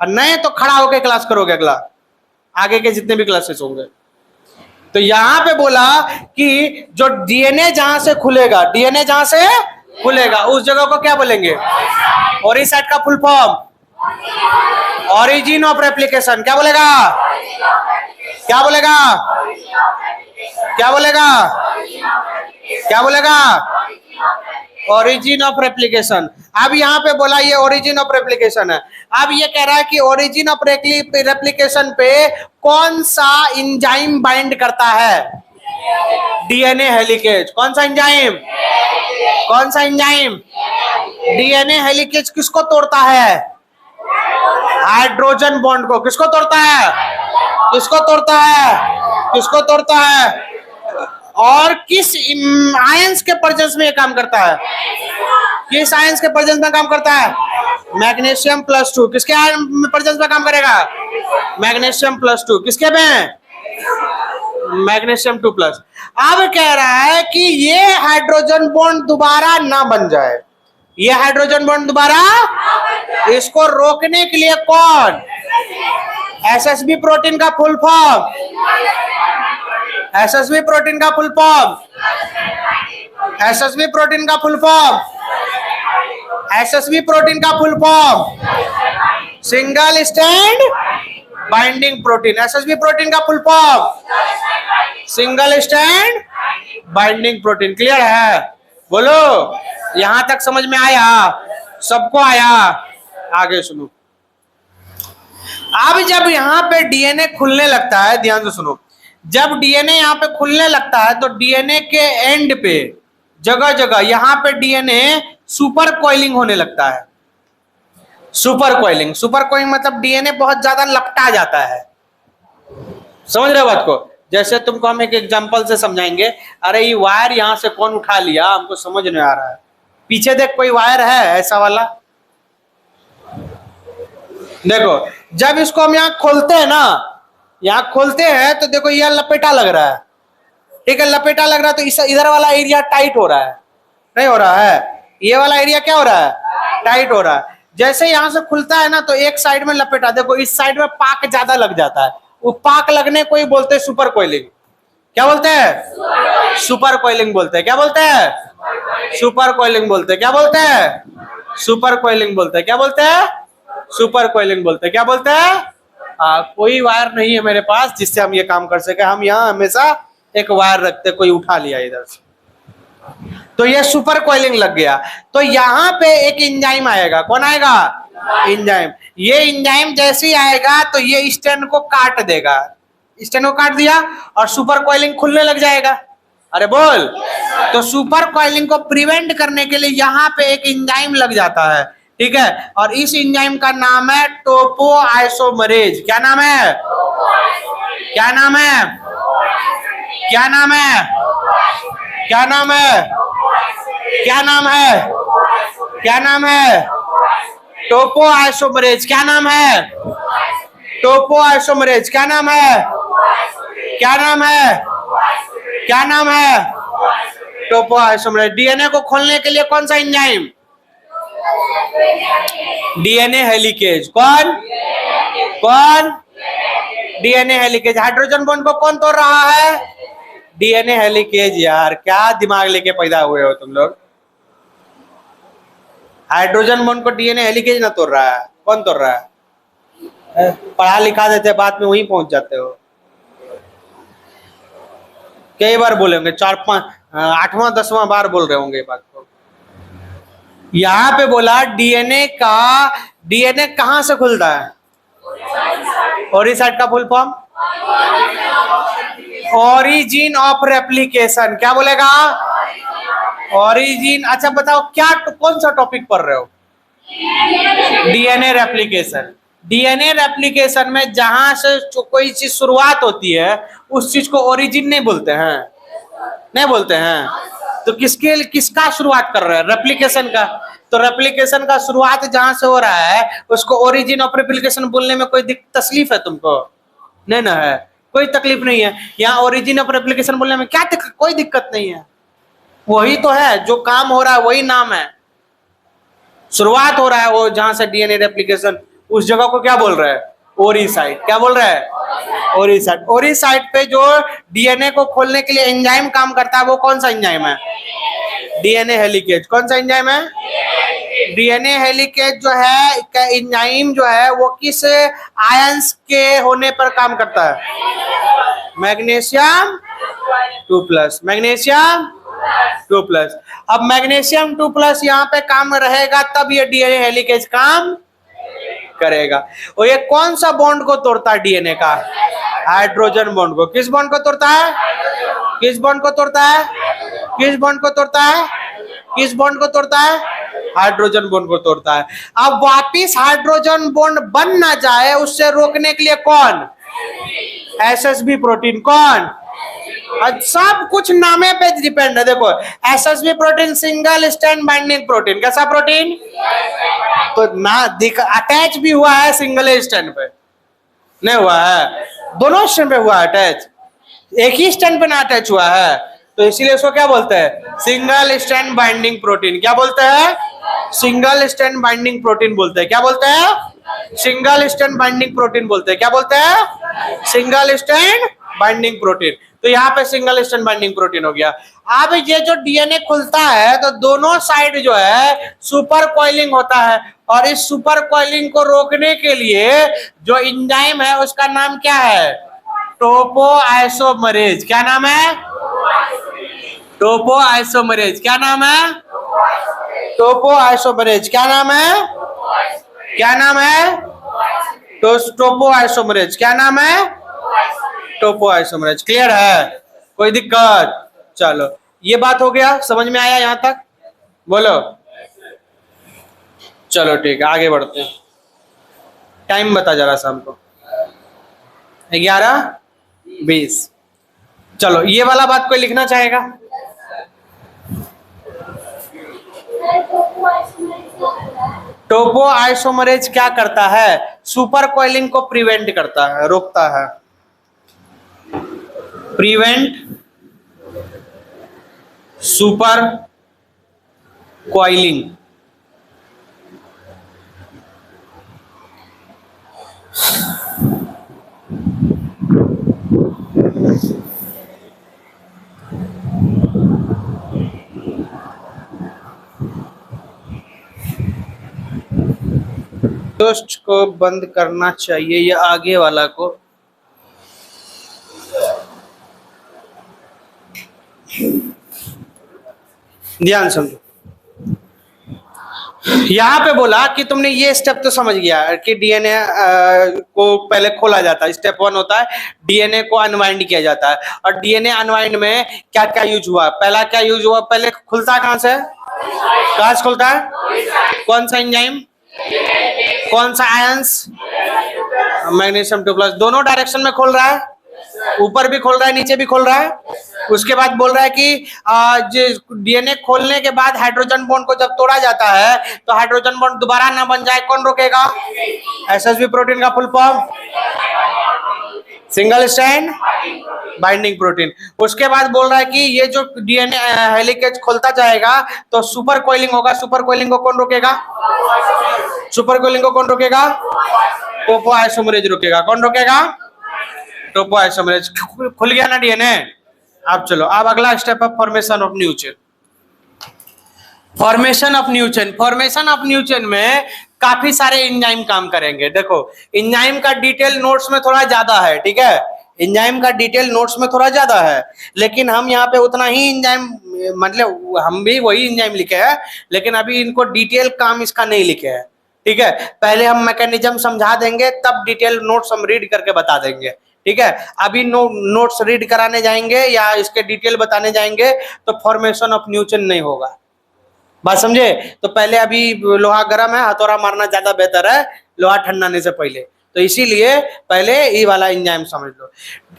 और नहीं तो खड़ा होकर क्लास करोगे, अगला आगे के जितने भी क्लासेस होंगे। तो यहां पे बोला कि जो डीएनए जहां से खुलेगा, डीएनए जहां से खुलेगा उस जगह को क्या बोलेंगे? ओरिसाइट का full form origin of replication. क्या बोलेगा? क्या बोलेगा? क्या बोलेगा? क्या बोलेगा? Origin of replication. अब यहां पे बोला ये ओरिजिन ऑफ रेप्लिकेशन है। अब ये कह रहा है कि ओरिजिन ऑफ रेप्लिकेशन पे कौन सा एंजाइम बाइंड करता है? DNA helicase. कौन सा एंजाइम? कौन सा एंजाइम? डीएनए हेलिकेज किसको तोड़ता है? हाइड्रोजन बॉन्ड को। किसको तोड़ता है? किसको तोड़ता है? किसको तोड़ता है? और किस आयंस के प्रेजेंस में ये काम करता है? किस आयंस के प्रेजेंस में काम करता है? मैग्नीशियम +2। किसके प्रेजेंस में काम करेगा? मैग्नीशियम +2। किसके में? मैग्नीशियम 2+। अब कह रहा है कि ये हाइड्रोजन बॉन्ड दोबारा ना बन जाए, ये हाइड्रोजन बॉन्ड दोबारा, इसको रोकने के लिए कौन? एसएसबी प्रोटीन का फुल फॉर्म, एसएसबी प्रोटीन का फुल फॉर्म, एसएसबी प्रोटीन का फुल फॉर्म, एसएसबी प्रोटीन का full form single stand binding protein. SSB protein का full form single stand binding protein. Clear है? बोलो, यहां तक समझ में आया? सबको आया? आगे सुनो। अब जब यहां पे डीएनए खुलने लगता है, ध्यान से सुनो, जब डीएनए यहां पे खुलने लगता है तो डीएनए के एंड पे जगह जगह यहां पे डीएनए सुपर कॉइलिंग होने लगता है। सुपर कॉइलिंग, सुपर कॉइलिंग मतलब डीएनए बहुत ज्यादा लपटा जाता है। समझ रहे हो बात को? जैसे तुमको हम एक एग्जांपल से समझाएंगे। अरे ये वायर यहां से कौन उठा लिया, हमको समझ नहीं आ रहा है। पीछे देख, कोई वायर है ऐसा वाला? देखो, जब इसको हम यहाँ खोलते हैं ना, यहाँ खोलते हैं तो देखो यह लपेटा लग रहा है, ठीक है? लपेटा लग रहा है तो इधर वाला एरिया टाइट हो रहा है, नहीं हो रहा है? ये वाला एरिया क्या हो रहा है? टाइट हो रहा है। जैसे यहां से खुलता है ना तो एक साइड में लपेटा, देखो इस साइड में पाक ज्यादा लग जाता है, वो पाक लगने को ही बोलते हैं सुपर कॉइलिंग। क्या बोलते हैं? सुपर कॉइलिंग बोलते हैं। क्या बोलते हैं? सुपर कॉइलिंग बोलते हैं। क्या बोलते हैं? सुपर कॉइलिंग बोलते हैं। क्या बोलते हैं? सुपर कॉइलिंग बोलते हैं। क्या बोलते हैं? कोई वायर नहीं है मेरे पास जिससे हम ये काम कर सके, हम यहाँ हमेशा एक वायर रखते, कोई उठा लिया इधर से, तो ये सुपर कॉइलिंग लग गया। तो यहाँ पे एक एंजाइम आएगा। कौन आएगा? एंजाइम। ये एंजाइम जैसे ही आएगा तो ये स्टेन को काट देगा, स्टेन को काट दिया और सुपर कॉइलिंग खुलने लग जाएगा। अरे बोल। तो सुपर कॉइलिंग को प्रिवेंट करने के लिए यहाँ पे एक एंजाइम लग जाता है, ठीक है? और इस एंजाइम का नाम है टोपोआइसोमरेज। क्या नाम है? क्या नाम है? क्या नाम है? क्या नाम है? क्या नाम है? क्या नाम है? टोपोआइसोमरेज। क्या नाम है? टोपोआइसोमरेज। क्या नाम है? क्या नाम है? क्या नाम है? टोपोआइसोमरेज। डीएनए को खोलने के लिए कौन सा एंजाइम? DNA helicase. कौन? कौन? DNA helicase. हाइड्रोजन बॉन्ड को कौन तोड़ रहा है? DNA helicase. यार क्या दिमाग लेके पैदा हुए हो तुम लोग? हाइड्रोजन बॉन्ड को डीएनए हेलिकेज ना तोड़ रहा है, कौन तोड़ रहा है? पढ़ा लिखा देते, बाद में वहीं पहुंच जाते हो। कई बार बोलेंगे, 4-5 8वां 10वां बार बोल रहे होंगे बात को। यहां पे बोला डीएनए का डीएनए कहां से खुलता है? ओरिसाइट का full form origin of replication. क्या बोलेगा? ओरिजिन। अच्छा बताओ क्या कौन सा टॉपिक पढ़ रहे हो? DNA replication. डीएनए रेप्लिकेशन में जहां से कोई चीज शुरुआत होती है उस चीज को ओरिजिन नहीं बोलते हैं, नहीं बोलते हैं। तो किसका शुरुआत कर रहे हैं? रेप्लिकेशन का। तो रेप्लिकेशन का शुरुआत जहां से हो रहा है उसको ओरिजिन ऑफ रेप्लिकेशन बोलने में कोई तकलीफ है तुमको? नहीं ना है, कोई तकलीफ नहीं है। यहाँ ओरिजिन ऑफ रेप्लिकेशन बोलने में क्या कोई दिक्कत नहीं है। वही तो है, जो काम हो रहा है वही नाम है। शुरुआत हो रहा है वो जहां से डीएनए रेप्लिकेशन, उस जगह को क्या बोल रहा है? ओरिसाइट। क्या बोल रहा है? ओरिसाइट। ओरिसाइट पे जो डीएनए को खोलने के लिए एंजाइम काम करता है वो कौन सा एंजाइम है? DNA helicase. कौन सा एंजाइम है? डीएनए हेलिकेज जो है का एंजाइम जो है वो किस आयंस के होने पर काम करता है? मैग्नीशियम 2+। मैग्नीशियम 2+। अब मैग्नीशियम 2+ यहाँ पे काम रहेगा तब ये डीएनए हेलिकेज काम करेगा। और ये कौन सा बॉन्ड को तोड़ता है? डीएनए का हाइड्रोजन बॉन्ड को। किस बॉन्ड को तोड़ता है? किस बॉन्ड को तोड़ता है? किस बॉन्ड को तोड़ता है? किस बॉन्ड को तोड़ता है? हाइड्रोजन बॉन्ड को तोड़ता है। अब वापिस हाइड्रोजन बॉन्ड बन ना जाए उससे रोकने के लिए कौन? SSB protein. कौन? सब कुछ नामे पे डिपेंड है। देखो SSB protein single strand binding protein. कैसा प्रोटीन? तो ना अटैच भी हुआ है सिंगल स्ट्रैंड पे, नहीं हुआ है, दोनों स्ट्रैंड पे हुआ है अटैच, एक ही स्ट्रैंड पे ना अटैच हुआ है। तो इसीलिए इसको क्या बोलते हैं? Single strand binding protein. क्या बोलते हैं? सिंगल स्ट्रैंड बाइंडिंग प्रोटीन बोलते हैं। क्या बोलते हैं? सिंगल स्ट्रैंड बाइंडिंग प्रोटीन बोलते हैं। क्या बोलते हैं? Single strand binding protein. तो यहाँ पे सिंगल स्ट्रैंड बाइंडिंग प्रोटीन हो गया। अब ये जो डीएनए खुलता है तो दोनों साइड जो है सुपर कॉइलिंग होता है, और इस सुपर कॉइलिंग को रोकने के लिए जो एंजाइम है उसका नाम क्या है? टोपोआइसोमरेज। क्या नाम है? टोपोआइसोमरेज। क्या नाम है? टोपोआइसोमरेज। क्या नाम है? क्या नाम है? टोपोआइसोमरेज। क्या नाम है? टोपोआइसोमरेज। क्लियर है? कोई दिक्कत? चलो ये बात हो गया, समझ में आया यहां तक? बोलो। चलो ठीक है आगे बढ़ते हैं। टाइम बता जरा सा हमको। 11:20। चलो ये वाला बात कोई लिखना चाहेगा? टोपोआइसोमरेज क्या करता है? सुपर कॉइलिंग को प्रिवेंट करता है, रोकता है। Prevent super coiling. दोस्त को बंद करना चाहिए या आगे वाला को? ध्यान समझो। यहाँ पे बोला कि तुमने ये स्टेप तो समझ गया कि डीएनए को पहले खोला जाता है। स्टेप 1 होता है डीएनए को अनवाइंड किया जाता है। और डीएनए अनवाइंड में क्या क्या यूज हुआ? पहला क्या यूज हुआ? पहले खुलता है कहां से? कहां से खुलता है? कौन सा एंजाइम? कौन सा आयंस? मैग्नीशियम 2+। दोनों डायरेक्शन में खोल रहा है, ऊपर भी खोल रहा है नीचे भी खोल रहा है। उसके बाद बोल रहा है कि डीएनए खोलने के बाद हाइड्रोजन बॉन्ड को जब तोड़ा जाता है तो हाइड्रोजन बॉन्ड दोबारा ना बन जाए, कौन रोकेगा? एसएसबी प्रोटीन का full form single strand binding protein. उसके बाद बोल रहा है कि ये जो डीएनए हेलिकेज खोलता जाएगा तो सुपर कॉइलिंग होगा। सुपर कॉइलिंग को कौन रोकेगा? सुपर कॉइलिंग को कौन रोकेगा? टोपोआइसोमरेज रोकेगा। कौन रोकेगा? टोपोआइसोमरेज। खुल गया ना डीएनए। अब चलो, अब अगला स्टेप है formation of new chain. Formation of new chain. Formation of new chain में काफी सारे एंजाइम काम करेंगे। देखो एंजाइम का डिटेल नोट्स में थोड़ा ज्यादा है, ठीक है? एंजाइम का डिटेल नोट्स में थोड़ा ज्यादा है, लेकिन हम यहाँ पे उतना ही एंजाइम, मतलब हम भी वही एंजाइम लिखे हैं, लेकिन अभी इनको डिटेल काम इसका नहीं लिखे हैं। ठीक है, पहले हम मैकेनिज्म समझा देंगे, तब डिटेल नोट्स हम रीड करके बता देंगे। ठीक है, अभी नोट्स रीड कराने जाएंगे या इसके डिटेल बताने जाएंगे तो फॉर्मेशन ऑफ न्यूटन नहीं होगा। बात समझे? तो पहले अभी लोहा गर्म है, हथौड़ा मारना ज्यादा बेहतर है लोहा ठंडाने से पहले। तो इसीलिए पहले ये वाला एंजाइम समझ लो।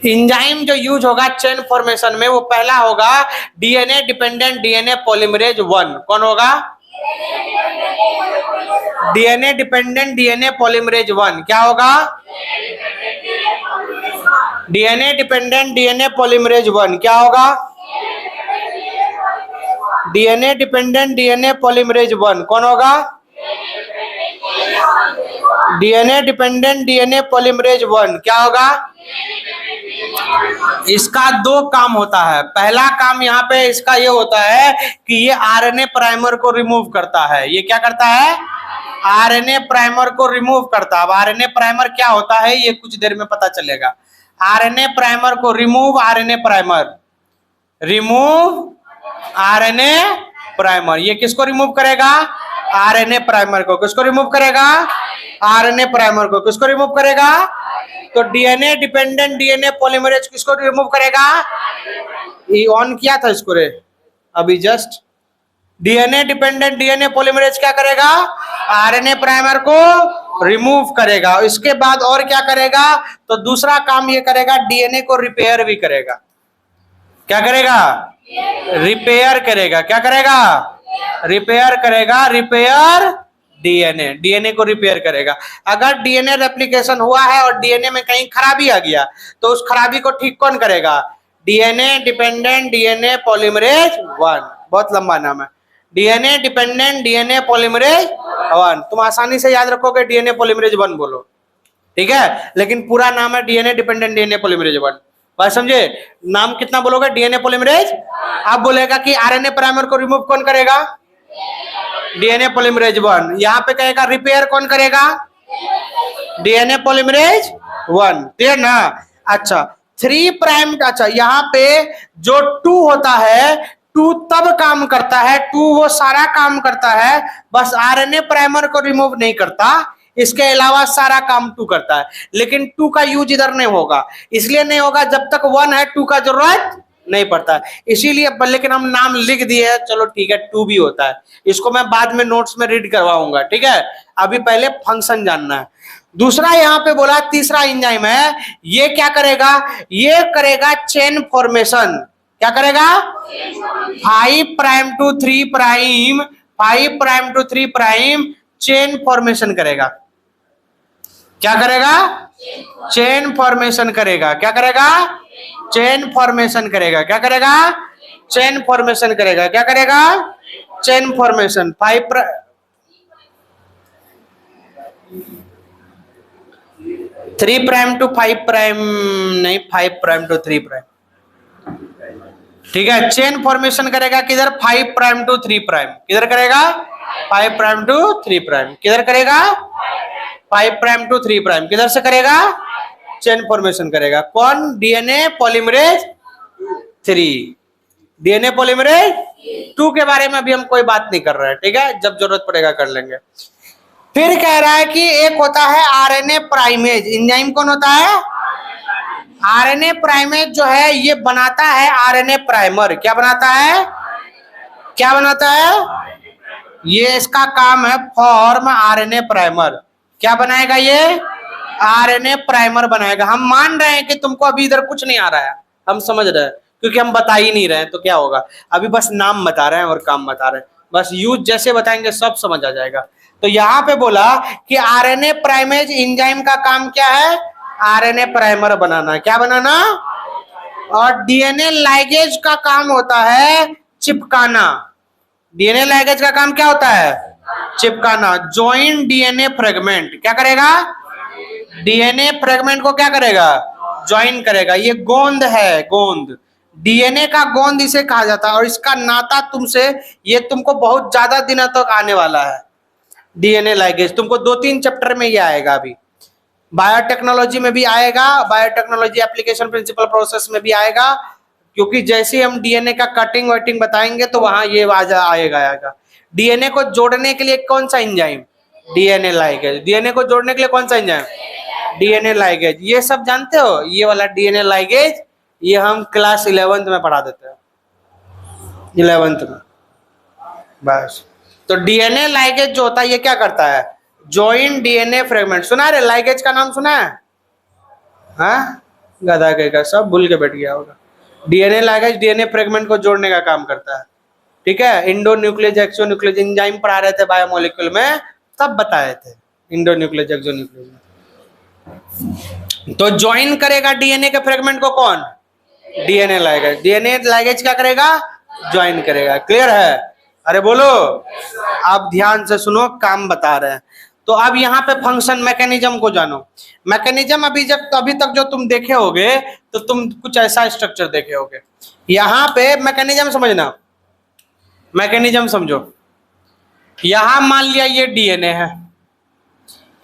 एंजाइम जो यूज होगा चेन फॉर्मेशन में, वो पहला होगा डीएनए डिपेंडेंट डीएनए पॉलीमरेज 1। कौन होगा? डीएनए डिपेंडेंट डीएनए पॉलीमरेज 1 क्या होगा? डीएनए डिपेंडेंट डीएनए पॉलीमरेज 1 क्या होगा? डीएनए डिपेंडेंट डीएनए पॉलीमरेज 1 कौन होगा? डीएनए डिपेंडेंट डीएनए पॉलीमरेज 1 क्या होगा? इसका दो काम होता है। पहला काम यहाँ पे इसका ये होता है कि ये आरएनए प्राइमर को रिमूव करता है। ये क्या करता है? आरएनए प्राइमर को रिमूव करता है। अब आरएनए प्राइमर क्या होता है ये कुछ देर में पता चलेगा। आरएनए प्राइमर को remove, RNA primer remove RNA primer. ये किसको रिमूव करेगा? आरएनए प्राइमर को। किसको रिमूव करेगा? आरएनए प्राइमर को। किसको रिमूव करेगा? तो डीएनए डिपेंडेंट डीएनए पॉलीमरेज किसको रिमूव करेगा? ये ऑन किया था इसको रे अभी just. DNA dependent DNA polymerase क्या करेगा? आरएनए प्राइमर को रिमूव करेगा। इसके बाद और क्या करेगा? तो दूसरा काम ये करेगा, डीएनए को रिपेयर भी करेगा। क्या करेगा? रिपेयर करेगा। क्या करेगा? रिपेयर करेगा। रिपेयर डीएनए, डीएनए को रिपेयर करेगा। अगर डीएनए रेप्लिकेशन हुआ है और डीएनए में कहीं खराबी आ गया तो उस खराबी को ठीक कौन करेगा? DNA dependent DNA polymerase 1। बहुत लंबा नाम है, डीएनए डिपेंडेंट डीएनए पॉलीमरेज 1। तुम आसानी से याद रखोगे डीएनए पॉलीमरेज 1 बोलो, ठीक है, लेकिन पूरा नाम है डीएनए डिपेंडेंट डीएनए पॉलीमरेज 1। बात समझे? नाम कितना बोलोगे? DNA polymerase. अब बोलेगा कि आरएनए प्राइमर को रिमूव कौन करेगा? DNA polymerase 1। यहाँ पे कहेगा रिपेयर कौन करेगा? DNA polymerase 1। क्लियर ना? अच्छा 3 प्राइम, अच्छा यहाँ पे जो 2 होता है, 2 तब काम करता है, 2 वो सारा काम करता है, बस आरएनए प्राइमर को रिमूव नहीं करता, इसके अलावा सारा काम 2 करता है। लेकिन 2 का यूज इधर नहीं होगा। इसलिए नहीं होगा जब तक 1 है 2 का जरूरत नहीं पड़ता है, इसीलिए। लेकिन हम नाम लिख दिए हैं, चलो ठीक है 2 भी होता है। इसको मैं बाद में नोट्स में रीड करवाऊंगा, ठीक है। अभी पहले फंक्शन जानना है। दूसरा यहाँ पे बोला तीसरा एंजाइम है, ये क्या करेगा? ये करेगा चेन फॉर्मेशन। क्या करेगा? 5 prime to 3 prime, 5 prime to 3 prime chain formation करेगा। क्या करेगा? चेन फॉर्मेशन करेगा। क्या करेगा? चेन फॉर्मेशन करेगा। क्या करेगा? चेन फॉर्मेशन करेगा। क्या करेगा? Chain formation. 3 prime to 5 prime नहीं, 5 प्राइम टू 3 प्राइम, ठीक है। चेन फॉर्मेशन करेगा किधर? 5 प्राइम टू 3 प्राइम। किधर करेगा? 5 प्राइम टू 3 प्राइम। किधर करेगा? 5 प्राइम टू 3 प्राइम। किधर से करेगा? चेन फॉर्मेशन करेगा। कौन? DNA polymerase 3। डीएनए पॉलीमरेज 2 के बारे में अभी हम कोई बात नहीं कर रहे हैं, ठीक है, जब जरूरत पड़ेगा कर लेंगे। फिर कह रहा है कि एक होता है आरएनए प्राइमेज। एंजाइम कौन होता है? आरएनए प्राइमेज जो है ये बनाता है आरएनए प्राइमर। क्या बनाता है? क्या बनाता है? ये इसका काम है फॉर्म आरएनए प्राइमर। क्या बनाएगा ये? आरएनए प्राइमर बनाएगा। हम मान रहे हैं कि तुमको अभी इधर कुछ नहीं आ रहा है, हम समझ रहे हैं, क्योंकि हम बता ही नहीं रहे हैं, तो क्या होगा, अभी बस नाम बता रहे हैं और काम बता रहे हैं, बस यूज जैसे बताएंगे सब समझ आ जाएगा। तो यहाँ पे बोला कि आरएनए प्राइमेज एंजाइम का काम क्या है? आरएनए प्राइमर बनाना। क्या बनाना? और डीएनए लाइगेज का काम होता है चिपकाना। डीएनए लाइगेज का काम क्या होता है? चिपकाना। जॉइंट डीएनए फ्रेगमेंट क्या करेगा? डीएनए फ्रेगमेंट को क्या करेगा? ज्वाइन करेगा। ये गोंद है, गोंद, डीएनए का गोंद इसे कहा जाता है। और इसका नाता तुमसे, ये तुमको बहुत ज्यादा दिनों तक आने वाला है। डीएनए लाइगेज तुमको 2-3 चैप्टर में ये आएगा, अभी बायोटेक्नोलॉजी में भी आएगा, बायोटेक्नोलॉजी एप्लीकेशन प्रिंसिपल प्रोसेस में भी आएगा, क्योंकि जैसे हम डीएनए का कटिंग वटिंग बताएंगे तो वहां ये आएगा। डीएनए को जोड़ने के लिए कौन सा एंजाइम? DNA ligase. डीएनए को जोड़ने के लिए कौन सा एंजाइम? DNA ligase. ये सब जानते हो, ये वाला डीएनए लाइगेज ये हम क्लास 11th में पढ़ा देते हैं, 11th में बस। तो डीएनए लाइगेज जो होता है ये क्या करता है? Join DNA fragment. सुना है लाइगेज का नाम सुना है? हाँ, गधा का सब भूल के बैठ गया होगा। डीएनए लाइगेज डीएनए फ्रेगमेंट को जोड़ने का काम करता है, ठीक है। इंडोन्यूक्लियस एक्सोन्यूक्लियस एंजाइम पढ़ा रहे थे बायोमोलिक्यूल में, तब बताए थे इंडोन्यूक्लियस एक्सोन्यूक्लियस में। तो ज्वाइन करेगा डीएनए के फ्रेगमेंट को कौन? DNA ligase. डीएनए लाइगेज क्या करेगा? ज्वाइन करेगा। क्लियर है? अरे बोलो, आप ध्यान से सुनो, काम बता रहे हैं। तो अब यहाँ पे फंक्शन मैकेनिज्म को जानो। मैकेनिज्म अभी तक जो तुम देखे होगे तो तुम कुछ ऐसा स्ट्रक्चर देखे होगे। यहाँ पे मैकेनिज्म समझना, मैकेनिज्म समझो। यहां मान लिया ये डीएनए है,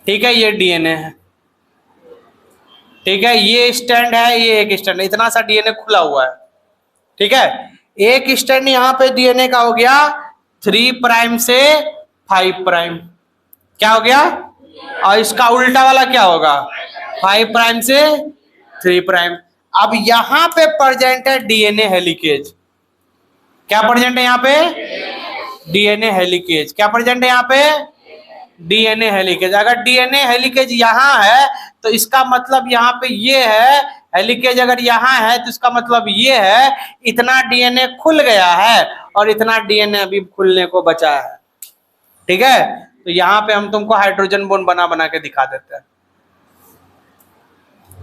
ठीक है, ये डीएनए है, ठीक है, ये स्टैंड है, ये एक स्टैंड, इतना सा डीएनए खुला हुआ है, ठीक है। एक स्टैंड यहाँ पे डीएनए का हो गया 3 प्राइम से 5 प्राइम, क्या हो गया? और इसका उल्टा वाला क्या होगा? 5 प्राइम से 3 प्राइम। अब यहां पे प्रेजेंट है डीएनए हेलिकेज। क्या प्रेजेंट है यहाँ पे? DNA helicase. क्या प्रेजेंट है यहाँ पे? DNA helicase. अगर डीएनए हेलिकेज यहाँ है तो इसका मतलब यहाँ पे ये है, हेलिकेज अगर यहाँ है तो इसका मतलब ये है इतना डीएनए खुल गया है और इतना डीएनए अभी खुलने को बचा है, ठीक है। तो यहाँ पे हम तुमको हाइड्रोजन बॉन्ड बना बना के दिखा देते हैं।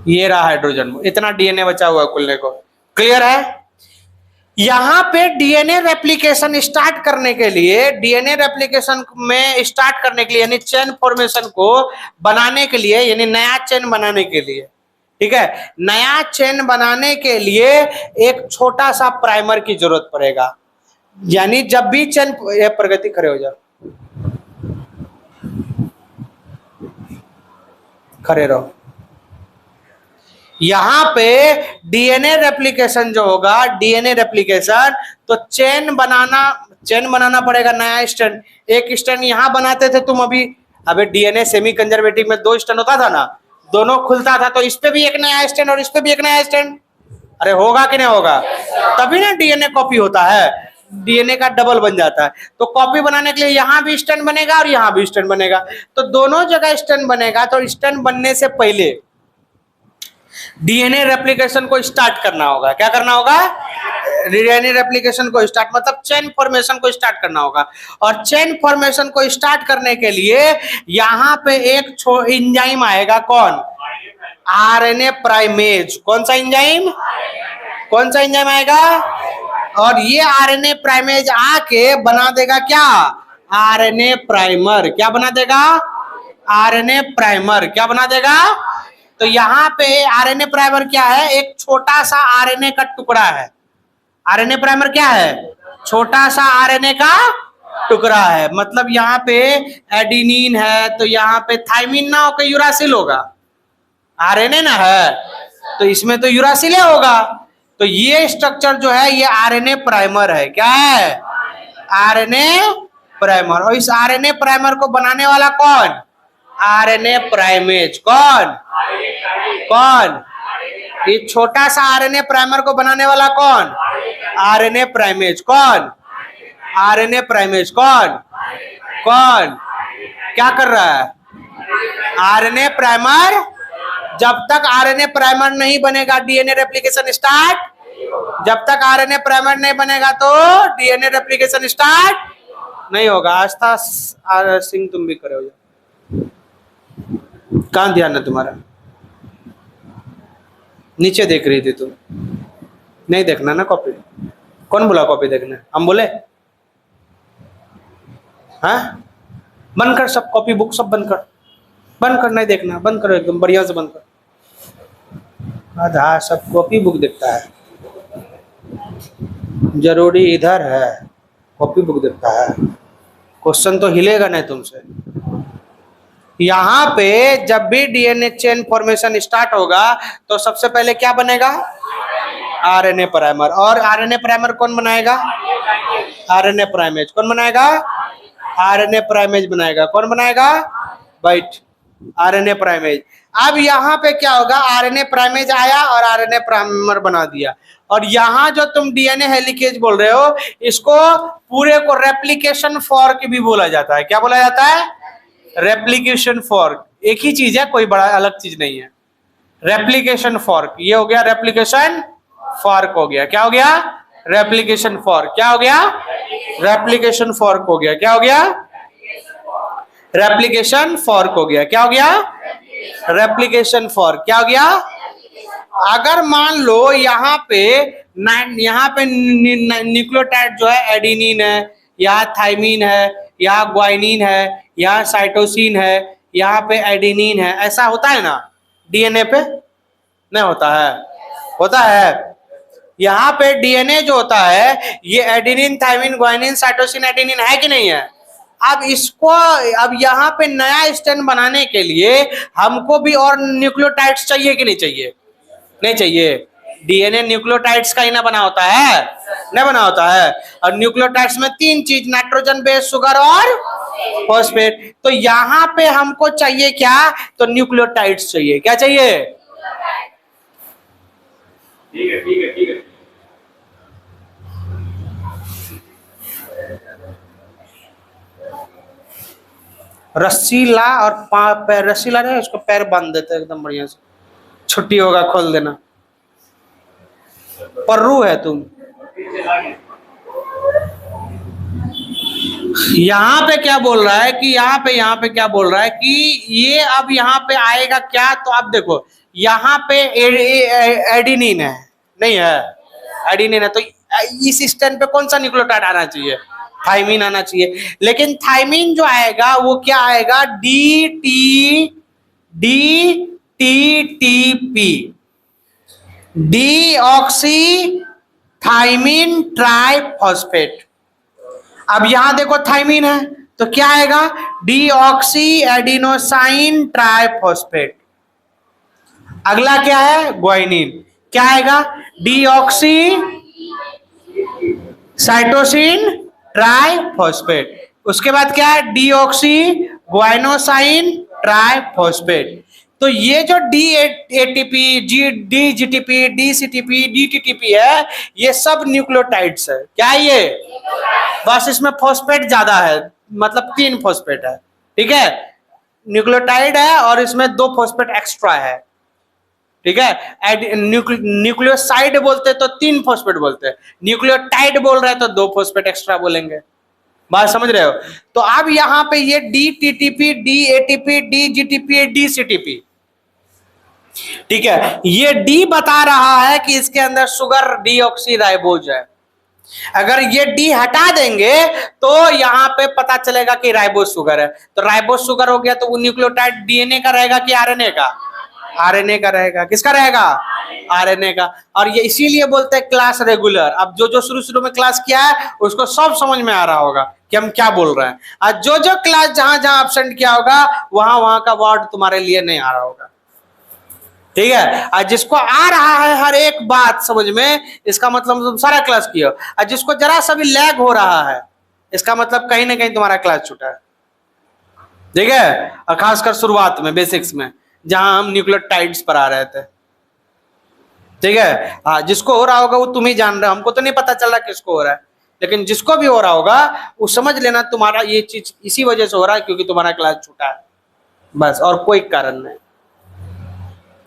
ये रहा हाइड्रोजन बॉन्ड, इतना डीएनए बचा हुआ है खुलने को। क्लियर है? यहां पे डीएनए रेप्लिकेशन स्टार्ट करने के लिए, डीएनए रेप्लिकेशन में स्टार्ट करने के लिए यानी चेन फॉर्मेशन को बनाने के लिए, यानी नया चेन बनाने के लिए, ठीक है, नया चेन बनाने के लिए एक छोटा सा प्राइमर की जरूरत पड़ेगा। यानी जब भी चेन, प्रगति खड़े हो जाओ, खड़े रहो। यहां पे डीएनए रेप्लिकेशन जो होगा, डीएनए रेप्लिकेशन, तो चेन बनाना पड़ेगा नया स्टैंड। एक स्टैंड यहां बनाते थे तुम अभी डीएनए सेमी कंजर्वेटिव में 2 स्टैंड होता था ना, दोनों खुलता था, तो इस पे भी एक नया स्टैंड और इस पे भी एक नया स्टैंड। अरे होगा कि नहीं होगा? तभी ना डीएनए कॉपी होता है, डीएनए का डबल बन जाता है। तो कॉपी बनाने के लिए यहां भी स्टैंड बनेगा और यहां भी स्टैंड बनेगा, तो दोनों जगह स्टैंड बनेगा। तो स्टैंड बनने से पहले डीएनए रेप्लिकेशन को स्टार्ट करना होगा। क्या करना होगा? डीएनए रेप्लिकेशन को स्टार्ट, मतलब चेन फॉर्मेशन को स्टार्ट करना होगा। और चेन फॉर्मेशन को स्टार्ट करने के लिए यहां पे एक एंजाइम आएगा, कौन? RNA primase. कौन सा एंजाइम? कौन सा एंजाइम आएगा? और ये आरएनए प्राइमेज आके बना देगा क्या? RNA primer. क्या बना देगा? RNA primer. क्या बना देगा? तो यहाँ पे आरएनए प्राइमर क्या है? एक छोटा सा आरएनए का टुकड़ा है। आरएनए प्राइमर क्या है? छोटा सा आरएनए का टुकड़ा है। मतलब यहाँ पे एडिनिन है तो यहाँ पे थाइमिन ना होकर यूरासिल होगा। आरएनए ना है तो इसमें तो यूरासिल होगा। तो ये स्ट्रक्चर जो है ये आरएनए प्राइमर है। क्या है? RNA primer. और इस आरएनए प्राइमर को बनाने वाला कौन? RNA primase. कौन? कौन? ये छोटा सा आरएनए प्राइमर को बनाने वाला कौन? RNA primase. कौन? RNA primase. कौन? कौन? क्या कर रहा है? RNA primer. जब तक आरएनए प्राइमर नहीं बनेगा डीएनए रेप्लिकेशन स्टार्ट। जब तक आरएनए प्राइमर नहीं बनेगा तो डीएनए रेप्लिकेशन स्टार्ट नहीं होगा। आस्था सिंह तुम भी करे हो जाओ। कहाँ ध्यान है तुम्हारा? नीचे देख रही थी तुम, नहीं देखना ना कॉपी। कौन बोला कॉपी देखना? हम बोले? हाँ, बंद कर सब, कॉपी बुक सब बंद कर, बंद कर, नहीं देखना, बंद करो, एकदम बढ़िया से बंद कर। आधा सब कॉपी बुक देखता है, जरूरी इधर है, कॉपी बुक देखता है। क्वेश्चन तो हिलेगा नहीं तुमसे। यहाँ पे जब भी डीएनए चेन फॉर्मेशन स्टार्ट होगा तो सबसे पहले क्या बनेगा? RNA primer. और आरएनए प्राइमर कौन बनाएगा? RNA primase. कौन बनाएगा? आरएनए प्राइमेज बनाएगा। कौन बनाएगा? White RNA primase. अब यहाँ पे क्या होगा, आरएनए प्राइमेज आया और आरएनए प्राइमर बना दिया। और यहाँ जो तुम डीएनए हेलिकेज बोल रहे हो, इसको पूरे को रेप्लिकेशन फॉर्क भी बोला जाता है। क्या बोला जाता है? Replication fork. एक ही चीज है, कोई बड़ा अलग चीज नहीं है। रेप्लिकेशन फॉर्क, ये हो गया रेप्लिकेशन फॉर्क हो गया। क्या हो गया? Replication fork. क्या हो गया? रेप्लिकेशन फॉर्क हो गया। क्या हो गया? रेप्लिकेशन फॉर्क हो गया। क्या हो गया? Replication fork. क्या हो गया? अगर मान लो यहाँ पे न्यूक्लियोटाइड जो है एडिनिन है, यहाँ थाइमिन है, यहाँ ग्वाइनिन है, यहाँ साइटोसिन है, यहाँ पे एडिनिन है, ऐसा होता है ना डीएनए पे? नहीं होता है? होता है। यहाँ पे डीएनए जो होता है ये adenine, thymine, guanine, cytosine, adenine है कि नहीं है? अब इसको, अब यहाँ पे नया स्ट्रैंड बनाने के लिए हमको भी और न्यूक्लियोटाइड्स चाहिए कि नहीं चाहिए? नहीं चाहिए। डीएनए न्यूक्लियोटाइड्स का ही ना बना होता है, नहीं बना होता है। और न्यूक्लियोटाइड्स में 3 चीज, नाइट्रोजन बेस, शुगर और फॉस्फेट। तो यहाँ पे हमको चाहिए क्या? तो न्यूक्लियोटाइड्स चाहिए। क्या चाहिए? ठीक है ठीक है ठीक है। रस्सी ला और पैर, रस्सी ला रहे उसको पैर बांध देते एकदम बढ़िया से, छुट्टी होगा खोल देना। पर्रू है तुम। यहाँ पे क्या बोल रहा है कि यहाँ पे क्या बोल रहा है कि ये अब यहाँ पे आएगा क्या? तो आप देखो यहाँ पे एडिनिन है, नहीं है? एडिनिन है तो इस स्टैंड पे कौन सा न्यूक्लियोटाइड आना चाहिए? थाइमिन आना चाहिए। लेकिन थाइमिन जो आएगा वो क्या आएगा? DTTP, deoxy thymine triphosphate. अब यहां देखो थाइमिन है तो क्या आएगा? Deoxy adenosine triphosphate. अगला क्या है? ग्वाइनिन। क्या आएगा? Deoxy cytosine triphosphate. उसके बाद क्या है? Deoxy guanosine triphosphate. तो ये जो DATP, DGTP, DCTP, DTTP है, ये सब न्यूक्लियोटाइड्स है। क्या है ये? बस इसमें फॉस्फेट ज्यादा है, मतलब 3 फॉस्फेट है। ठीक है, न्यूक्लियोटाइड है और इसमें 2 फॉस्फेट एक्स्ट्रा है। ठीक है, न्यूक्लियोसाइड बोलते तो 3 फॉस्फेट बोलते हैं, न्यूक्लियोटाइड बोल रहे हैं तो 2 फॉस्फेट एक्स्ट्रा बोलेंगे। बात समझ रहे हो? तो अब यहां पे ये DTTP, DATP, DGTP, DCTP, ठीक है, ये डी बता रहा है कि इसके अंदर शुगर डीऑक्सीराइबोज है। अगर ये डी हटा देंगे तो यहां पे पता चलेगा कि राइबोज शुगर है। तो राइबोज शुगर हो गया तो वो न्यूक्लियोटाइड डीएनए का रहेगा कि आरएनए का? आरएनए का रहेगा। किसका रहेगा? आरएनए का। और ये इसीलिए बोलते हैं क्लास रेगुलर। अब जो जो शुरू में क्लास किया है उसको सब समझ में आ रहा होगा कि हम क्या बोल रहे हैं। और जो जो क्लास जहां जहां एब्सेंट किया होगा वहां का वर्ड तुम्हारे लिए नहीं आ रहा होगा। ठीक है, और जिसको आ रहा है हर एक बात समझ में, इसका मतलब तुम सारा क्लास किया। और जिसको जरा सा भी लैग हो रहा है, इसका मतलब कहीं ना कहीं तुम्हारा क्लास छूटा है। ठीक है, और खासकर शुरुआत में बेसिक्स में जहां हम न्यूक्लियोटाइड्स पर आ रहे थे। ठीक है, हाँ, जिसको हो रहा होगा वो तुम ही जान रहे हो, हमको तो नहीं पता चल रहा किसको हो रहा है, लेकिन जिसको भी हो रहा होगा वो समझ लेना तुम्हारा ये चीज इसी वजह से हो रहा है क्योंकि तुम्हारा क्लास छूटा है, बस, और कोई कारण नहीं।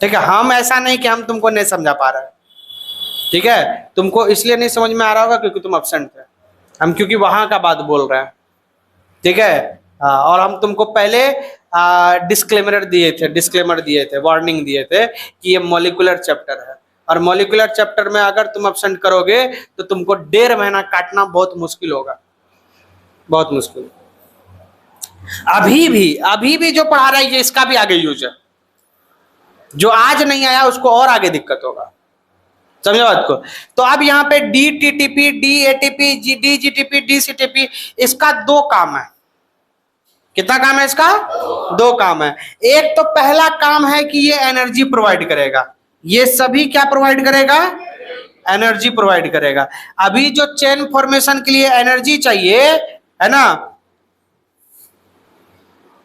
ठीक है, हम ऐसा नहीं कि हम तुमको नहीं समझा पा रहे हैं। ठीक है, तुमको इसलिए नहीं समझ में आ रहा होगा क्योंकि तुम एब्सेंट थे, हम क्योंकि वहां का बात बोल रहे हैं। ठीक है, और हम तुमको पहले डिस्क्लेमर दिए थे, वार्निंग दिए थे कि ये मॉलिक्यूलर चैप्टर है, और मॉलिक्यूलर चैप्टर में अगर तुम एब्सेंट करोगे तो तुमको 1.5 महीना काटना बहुत मुश्किल होगा, बहुत मुश्किल। अभी भी जो पढ़ा रहा है ये इसका भी आगे यूज है, जो आज नहीं आया उसको और आगे दिक्कत होगा। समझे बात को? तो अब यहाँ पे DTTP, DATP, DGTP, DCTP, इसका 2 काम है। कितना काम है इसका? 2 काम है। एक तो पहला काम है कि ये एनर्जी प्रोवाइड करेगा। ये सभी क्या प्रोवाइड करेगा? एनर्जी प्रोवाइड करेगा। अभी जो चेन फॉर्मेशन के लिए एनर्जी चाहिए है ना,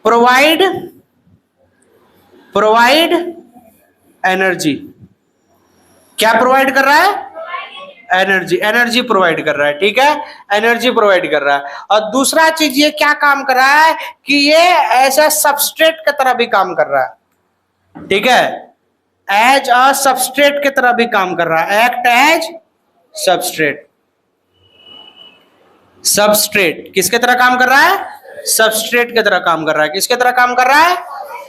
प्रोवाइड एनर्जी। क्या प्रोवाइड कर रहा है? एनर्जी प्रोवाइड कर रहा है, ठीक है, एनर्जी प्रोवाइड कर रहा है। और दूसरा चीज ये क्या काम कर रहा है कि ये ऐसा सबस्ट्रेट की तरह भी काम कर रहा है, ठीक है, एज अ सबस्ट्रेट की तरह भी काम कर रहा है, एक्ट एज सबस्ट्रेट। सबस्ट्रेट किसके तरह काम कर रहा है? सबस्ट्रेट की तरह काम कर रहा है। किसके तरह काम कर रहा है?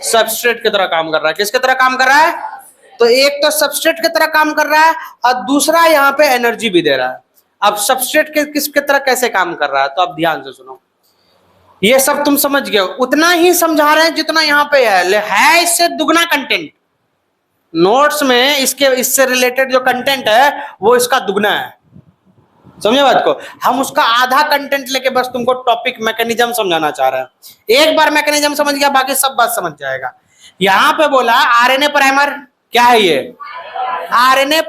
सबस्ट्रेट की तरह काम कर रहा है। किसके तरह काम कर रहा है? तो एक तो सबस्ट्रेट की तरह काम कर रहा है और दूसरा यहाँ पे एनर्जी भी दे रहा है। अब सबस्ट्रेट के किसके तरह कैसे काम कर रहा है, तो अब ध्यान से सुनो, ये सब तुम समझ गए, उतना ही समझा रहे हैं जितना यहाँ पे है इससे दुगना कंटेंट। नोट्स में इससे रिलेटेड जो कंटेंट है वो इसका दुगना है, समझे बात को। हम उसका आधा कंटेंट लेके बस तुमको टॉपिक मैकेनिज्म समझाना चाह रहे हैं। एक बार मैकेनिज्म समझ गया बाकी सब बात समझ जाएगा। यहां पे बोला आरएनए प्राइमर, क्या है ये? आरएनए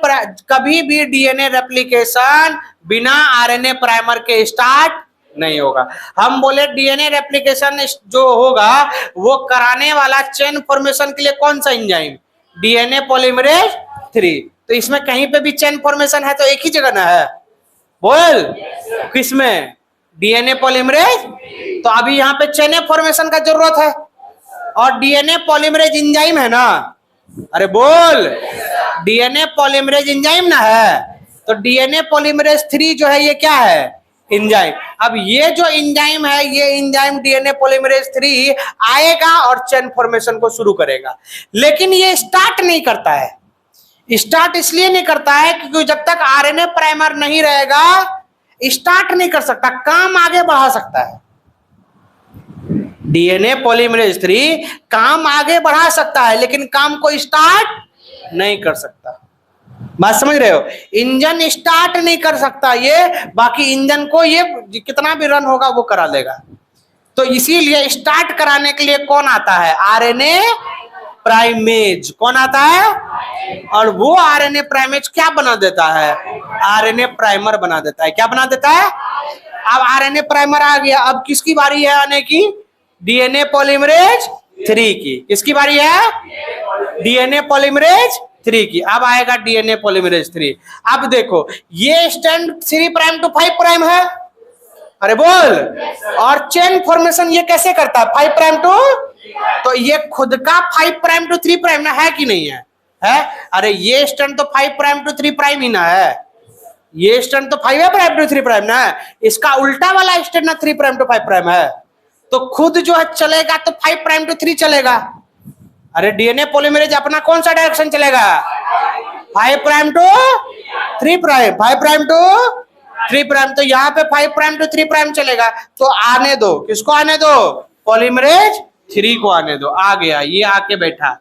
कभी भी डीएनए रेप्लिकेशन बिना आरएनए प्राइमर के स्टार्ट नहीं होगा। हम बोले डीएनए रेप्लिकेशन जो होगा वो कराने वाला चेन फॉर्मेशन के लिए कौन सा एंजाइम? DNA polymerase 3। तो इसमें कहीं पे भी चेन फॉर्मेशन है तो एक ही जगह ना है, बोल किसमें? DNA polymerase. तो अभी यहाँ पे चेन फॉर्मेशन का जरूरत है और डीएनए पॉलीमरेज एंजाइम है ना, अरे बोल, डीएनए पॉलीमरेज एंजाइम ना है, तो डीएनए पॉलीमरेज 3 जो है ये क्या है? एंजाइम। अब ये जो एंजाइम है ये एंजाइम डीएनए पॉलीमरेज 3 आएगा और चेन फॉर्मेशन को शुरू करेगा, लेकिन ये स्टार्ट नहीं करता है। स्टार्ट इसलिए नहीं करता है क्योंकि जब तक आरएनए प्राइमर नहीं रहेगा स्टार्ट नहीं कर सकता, काम आगे बढ़ा सकता है। डीएनए पॉलीमरेज 3 काम आगे बढ़ा सकता है लेकिन काम को स्टार्ट नहीं कर सकता। बात समझ रहे हो? इंजन स्टार्ट नहीं कर सकता ये, बाकी इंजन को ये कितना भी रन होगा वो करा देगा। तो इसीलिए स्टार्ट कराने के लिए कौन आता है? RNA primase. कौन आता है? और वो आरएनए प्राइमेज क्या बना देता है? आरएनए प्राइमर बना देता है। क्या बना देता है? अब आरएनए प्राइमर आ गया, अब किसकी बारी है आने की? डीएनए पॉलीमरेज 3 की। किसकी बारी है? डीएनए पॉलीमरेज 3 की। अब आएगा डीएनए पॉलीमरेज 3। अब देखो ये स्टैंड 3 प्राइम टू 5 प्राइम है, अरे बोल, और चेन फॉर्मेशन ये कैसे करता है? 5 प्राइम टू, तो ये खुद का 5 प्राइम टू 3 प्राइम ना है कि नहीं है? है। अरे ये स्टैंड तो 5 प्राइम टू 3 प्राइम ही ना है, ये स्टैंड तो 5 प्राइम टू 3 प्राइम ना है, इसका उल्टा वाला स्टैंड ना 3 प्राइम टू 5 प्राइम है, तो खुद जो है चलेगा तो 5 प्राइम टू 3 चलेगा। अरे डीएनए पॉलीमरेज अपना कौन सा डायरेक्शन चलेगा? 5 prime to 3 prime, 5 prime to 3 prime, तो यहाँ पे 5 प्राइम टू 3 प्राइम चलेगा। तो आने दो, किसको आने दो? पॉलीमरेज 3 को आने दो। आ गया, ये आके बैठा।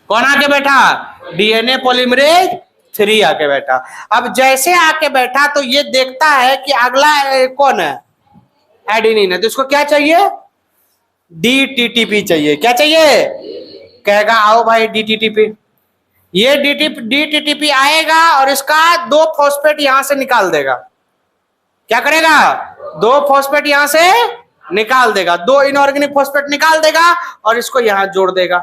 कौन आके बैठा? डीएनए पॉलीमरेज 3 आके बैठा। अब जैसे आके बैठा तो ये देखता है कि अगला कौन है? एडेनिन है, तो इसको क्या चाहिए? डीटीटीपी चाहिए। क्या चाहिए? कहेगा आओ भाई डीटीटीपी। ये डीटीटीपी आएगा और इसका 2 फॉस्फेट यहां से निकाल देगा। क्या करेगा? 2 फॉस्फेट यहां से निकाल देगा, 2 इनऑर्गेनिक फॉस्फेट निकाल देगा और इसको यहां जोड़ देगा,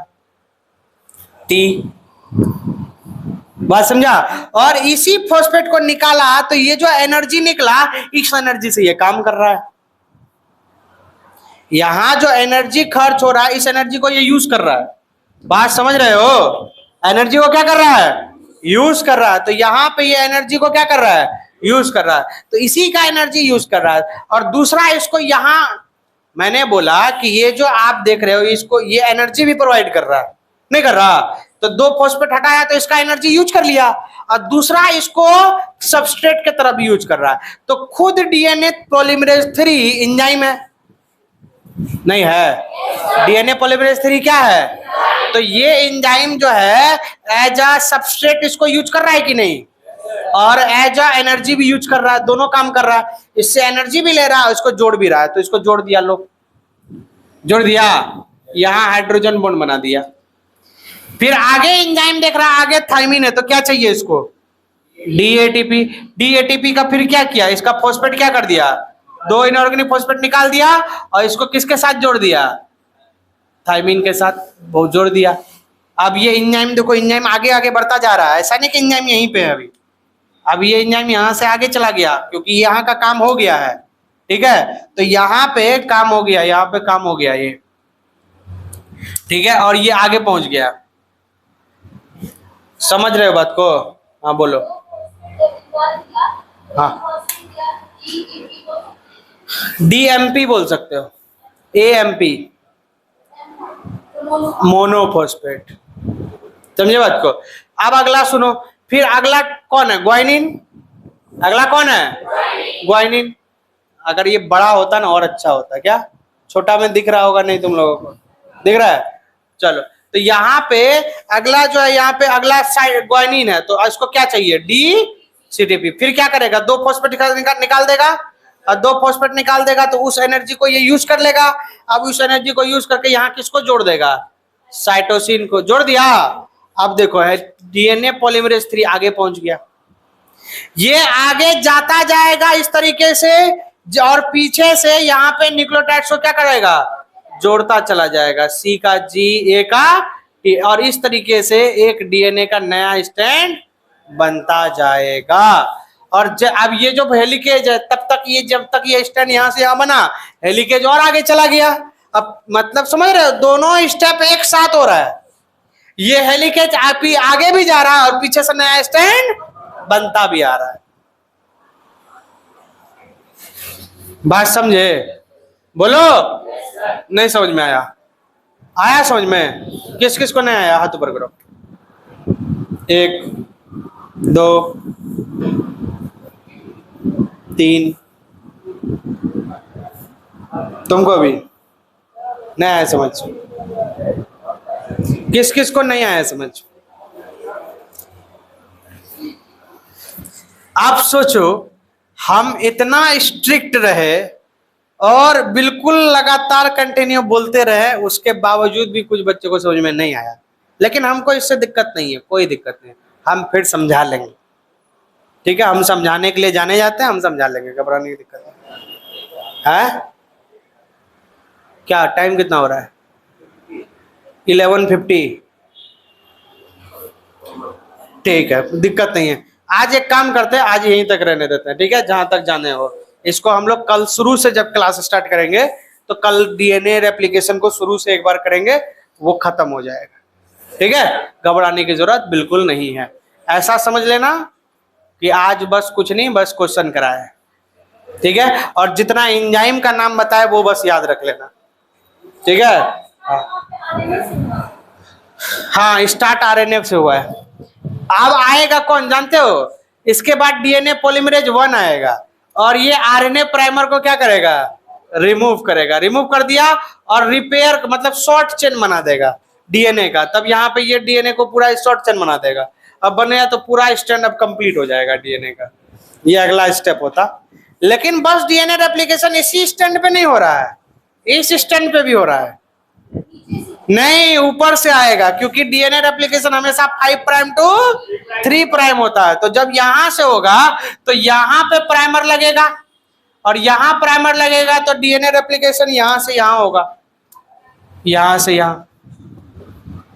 टी। बात समझा? और इसी फॉस्फेट को निकाला तो ये जो एनर्जी निकला इस एनर्जी से ये काम कर रहा है। यहां जो एनर्जी खर्च हो रहा है इस एनर्जी को ये यूज कर रहा है। बात समझ रहे हो? एनर्जी को क्या कर रहा है? यूज कर रहा है। तो यहाँ पे ये एनर्जी को क्या कर रहा है? यूज कर रहा है। तो इसी का एनर्जी यूज कर रहा है। और दूसरा इसको यहां मैंने बोला कि ये जो आप देख रहे हो इसको ये एनर्जी भी प्रोवाइड कर रहा है, नहीं कर रहा? तो 2 फॉस्फेट हटाया तो इसका एनर्जी यूज कर लिया और दूसरा इसको सबस्ट्रेट के तरफ यूज कर रहा है। तो खुद डीएनए पॉलीमरेज 3 एंजाइम है, नहीं है? डीएनए पॉलीमरेज 3 क्या है? तो ये एंजाइम जो है एज अ सबस्ट्रेट इसको यूज कर रहा है कि नहीं, और एज अ एनर्जी भी यूज कर रहा है, दोनों काम कर रहा है। इससे एनर्जी भी ले रहा है, इसको जोड़ भी रहा है। तो इसको जोड़ दिया, लो जोड़ दिया, यहां हाइड्रोजन बॉन्ड बना दिया। फिर आगे एंजाइम देख रहा है, आगे थायमिन है, तो क्या चाहिए इसको? डीएटीपी। डीएटीपी का फिर क्या किया? इसका फॉस्फेट क्या कर दिया? 2 इनऑर्गेनिक फॉस्फेट निकाल दिया और इसको किसके साथ जोड़ दिया? थायमीन के साथ बहुत जोड़ दिया। अब ये एंजाइम देखो, एंजाइम आगे आगे बढ़ता जा रहा है, ऐसा नहीं कि एंजाइम यहीं पे है अभी। अब ये एंजाइम यहाँ से आगे चला गया क्योंकि यहाँ का काम हो गया है, ठीक है। तो यहाँ पे काम हो गया, यहाँ पे काम हो गया ये, ठीक है, और ये आगे पहुंच गया। समझ रहे हो बात को? हाँ बोलो। हाँ, डीएमपी बोल सकते हो, एएमपी मोनोफॉस्फेट। समझे बात को? अब अगला सुनो, फिर अगला कौन है? ग्वाइनिन। अगला कौन है? ग्वाइनिन। अगर ये बड़ा होता ना और अच्छा होता। क्या छोटा में दिख रहा होगा? नहीं तुम लोगों को दिख रहा है? चलो, तो यहाँ पे अगला जो है, यहाँ पे अगला साइड ग्वाइनिन है, तो इसको क्या चाहिए? डीसीटीपी। फिर क्या करेगा? 2 फॉस्फेट निकाल देगा, और 2 फॉस्फेट निकाल देगा तो उस एनर्जी को ये यूज कर लेगा। अब उस एनर्जी को यूज करके यहाँ किसको जोड़ देगा? साइटोसिन को जोड़ दिया। अब देखो है डीएनए पॉलीमरेज 3 आगे पहुंच गया। ये आगे जाता जाएगा इस तरीके से, और पीछे से यहाँ पे न्यूक्लियोटाइड्स को क्या करेगा? जोड़ता चला जाएगा, सी का जी, ए का टी, और इस तरीके से एक डीएनए का नया स्टैंड बनता जाएगा। और अब ये जो हेलिकेज है, तब तक ये, जब तक ये स्टैंड यहाँ से यहाँ बना, हेलिकेज और आगे चला गया। अब मतलब समझ रहे हो, दोनों स्टेप एक साथ हो रहा है। ये हेलिकेज आगे भी जा रहा है और पीछे से नया स्टैंड बनता भी आ रहा है। बात समझे? बोलो। नहीं समझ में आया? आया समझ में? किस किस को नहीं आया? हाथ ऊपर करो। 1 2 3। तुमको भी नहीं आया समझ? किस किस को नहीं आया समझ? आप सोचो, हम इतना स्ट्रिक्ट रहे और बिल्कुल लगातार कंटिन्यू बोलते रहे, उसके बावजूद भी कुछ बच्चों को समझ में नहीं आया। लेकिन हमको इससे दिक्कत नहीं है, कोई दिक्कत नहीं, हम फिर समझा लेंगे, ठीक है। हम समझाने के लिए जाने जाते हैं, हम समझा लेंगे, घबराने की दिक्कत है? क्या टाइम कितना हो रहा है? 11:50। ठीक है, दिक्कत नहीं है। आज एक काम करते हैं, आज यहीं तक रहने देते हैं, ठीक है, जहां तक जाने हो। इसको हम लोग कल शुरू से जब क्लास स्टार्ट करेंगे तो कल डीएनए रेप्लिकेशन को शुरू से एक बार करेंगे, वो खत्म हो जाएगा, ठीक है। घबराने की जरूरत बिल्कुल नहीं है। ऐसा समझ लेना कि आज बस कुछ नहीं, बस क्वेश्चन कराया है, ठीक है। और जितना एंजाइम का नाम बताया वो बस याद रख लेना, ठीक है। हाँ, स्टार्ट आरएनए से हुआ है। अब आएगा कौन जानते हो? इसके बाद डीएनए पॉलीमरेज 1 आएगा, और ये आरएनए प्राइमर को क्या करेगा? रिमूव करेगा। रिमूव कर दिया और रिपेयर, मतलब शॉर्ट चेन बना देगा डीएनए का। तब यहाँ पे ये डीएनए को पूरा शॉर्ट चेन बना देगा। अब बनेगा तो पूरा स्टैंड अब कंप्लीट हो जाएगा डीएनए का। ये अगला स्टेप होता। लेकिन बस डीएनए रेप्लिकेशन इसी स्टैंड पे नहीं हो रहा है, इस स्टैंड पे भी हो रहा है। नहीं, ऊपर से आएगा, क्योंकि डीएनए रेप्लिकेशन हमेशा 5 प्राइम टू 3 प्राइम होता है। तो जब यहां से होगा तो यहां पे प्राइमर लगेगा, और यहां प्राइमर लगेगा तो डीएनए रेप्लिकेशन यहां से यहां होगा, यहां से यहां।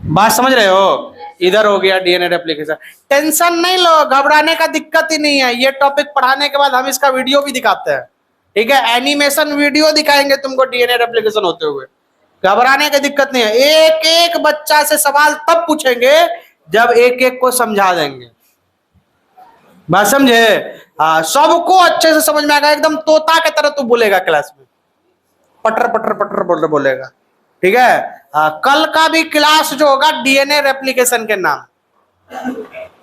बात समझ रहे हो? इधर हो गया डीएनए रेप्लिकेशन। टेंशन नहीं लो, घबराने का दिक्कत ही नहीं है। ये टॉपिक पढ़ाने के बाद हम इसका वीडियो भी दिखाते हैं, ठीक है। एनिमेशन वीडियो दिखाएंगे तुमको डीएनए रेप्लिकेशन होते हुए। घबराने की दिक्कत नहीं है। एक एक बच्चा से सवाल तब पूछेंगे जब एक एक को समझा देंगे। बात समझे? हाँ, सबको अच्छे से समझ में आएगा। एकदम तोता की तरह तू बोलेगा क्लास में, पटर पटर पटर बोलेगा, ठीक है। हाँ, कल का भी क्लास जो होगा डीएनए रेप्लिकेशन के नाम,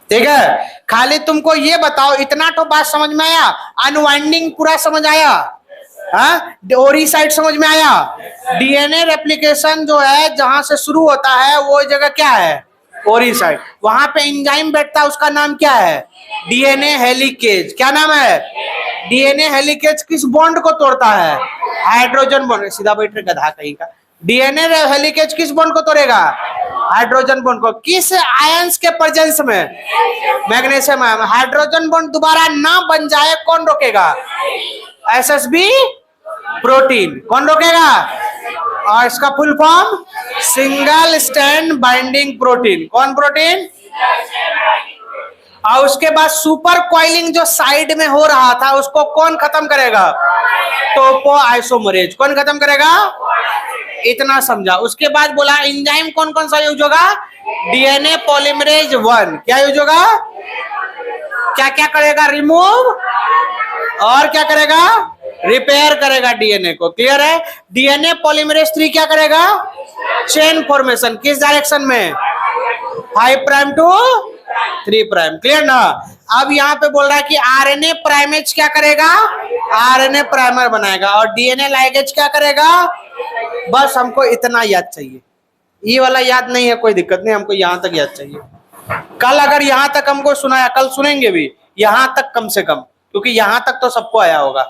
ठीक है। खाली तुमको ये बताओ, इतना तो बात समझ में आया? अनवाइंडिंग पूरा समझ आया? हाँ, ओरी साइड समझ में आया? डीएनए रेप्लिकेशन जो है जहां से शुरू होता है वो जगह क्या है? ओरी साइड। वहां पे एंजाइम बैठता है, उसका नाम क्या है? DNA helicase. क्या नाम है? डीएनए हेलिकेज किस बॉन्ड को तोड़ता है? Hydrogen bond. सीधा बैठ रहे गधा कहीं का। डीएनए हेलिकेज किस बॉन्ड को तोड़ेगा? हाइड्रोजन बॉन्ड को। किस आयंस के प्रेजेंस में? Magnesium ion. हाइड्रोजन बॉन्ड दोबारा ना बन जाए कौन रोकेगा? SSB protein. कौन रोकेगा? और इसका full form single stand binding protein. कौन प्रोटीन? और उसके बाद सुपर कॉइलिंग जो साइड में हो रहा था उसको कौन खत्म करेगा? टोपो आइसोमरेज। कौन खत्म करेगा? इतना समझा। उसके बाद बोला एंजाइम कौन कौन सा यूज होगा? DNA polymerase 1। क्या यूज होगा? क्या क्या करेगा? रिमूव और क्या करेगा? रिपेयर करेगा डीएनए को। क्लियर है? डीएनए पॉलीमरेज 3 क्या करेगा? Chain formation. किस डायरेक्शन में? 5 प्राइम टू 3 प्राइम। क्लियर ना? अब यहां पे बोल रहा है कि आरएनए प्राइमेज क्या करेगा? आरएनए प्राइमर बनाएगा। और डीएनए लाइगेज क्या करेगा? बस हमको इतना याद चाहिए। ये वाला याद नहीं है, कोई दिक्कत नहीं, हमको यहां तक याद चाहिए। कल अगर यहां तक हमको सुनाया, कल सुनेंगे भी यहां तक कम से कम, क्योंकि यहां तक तो सबको आया होगा।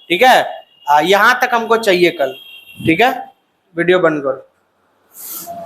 ठीक है? यहां तक हमको चाहिए कल। ठीक है? वीडियो बंद करो।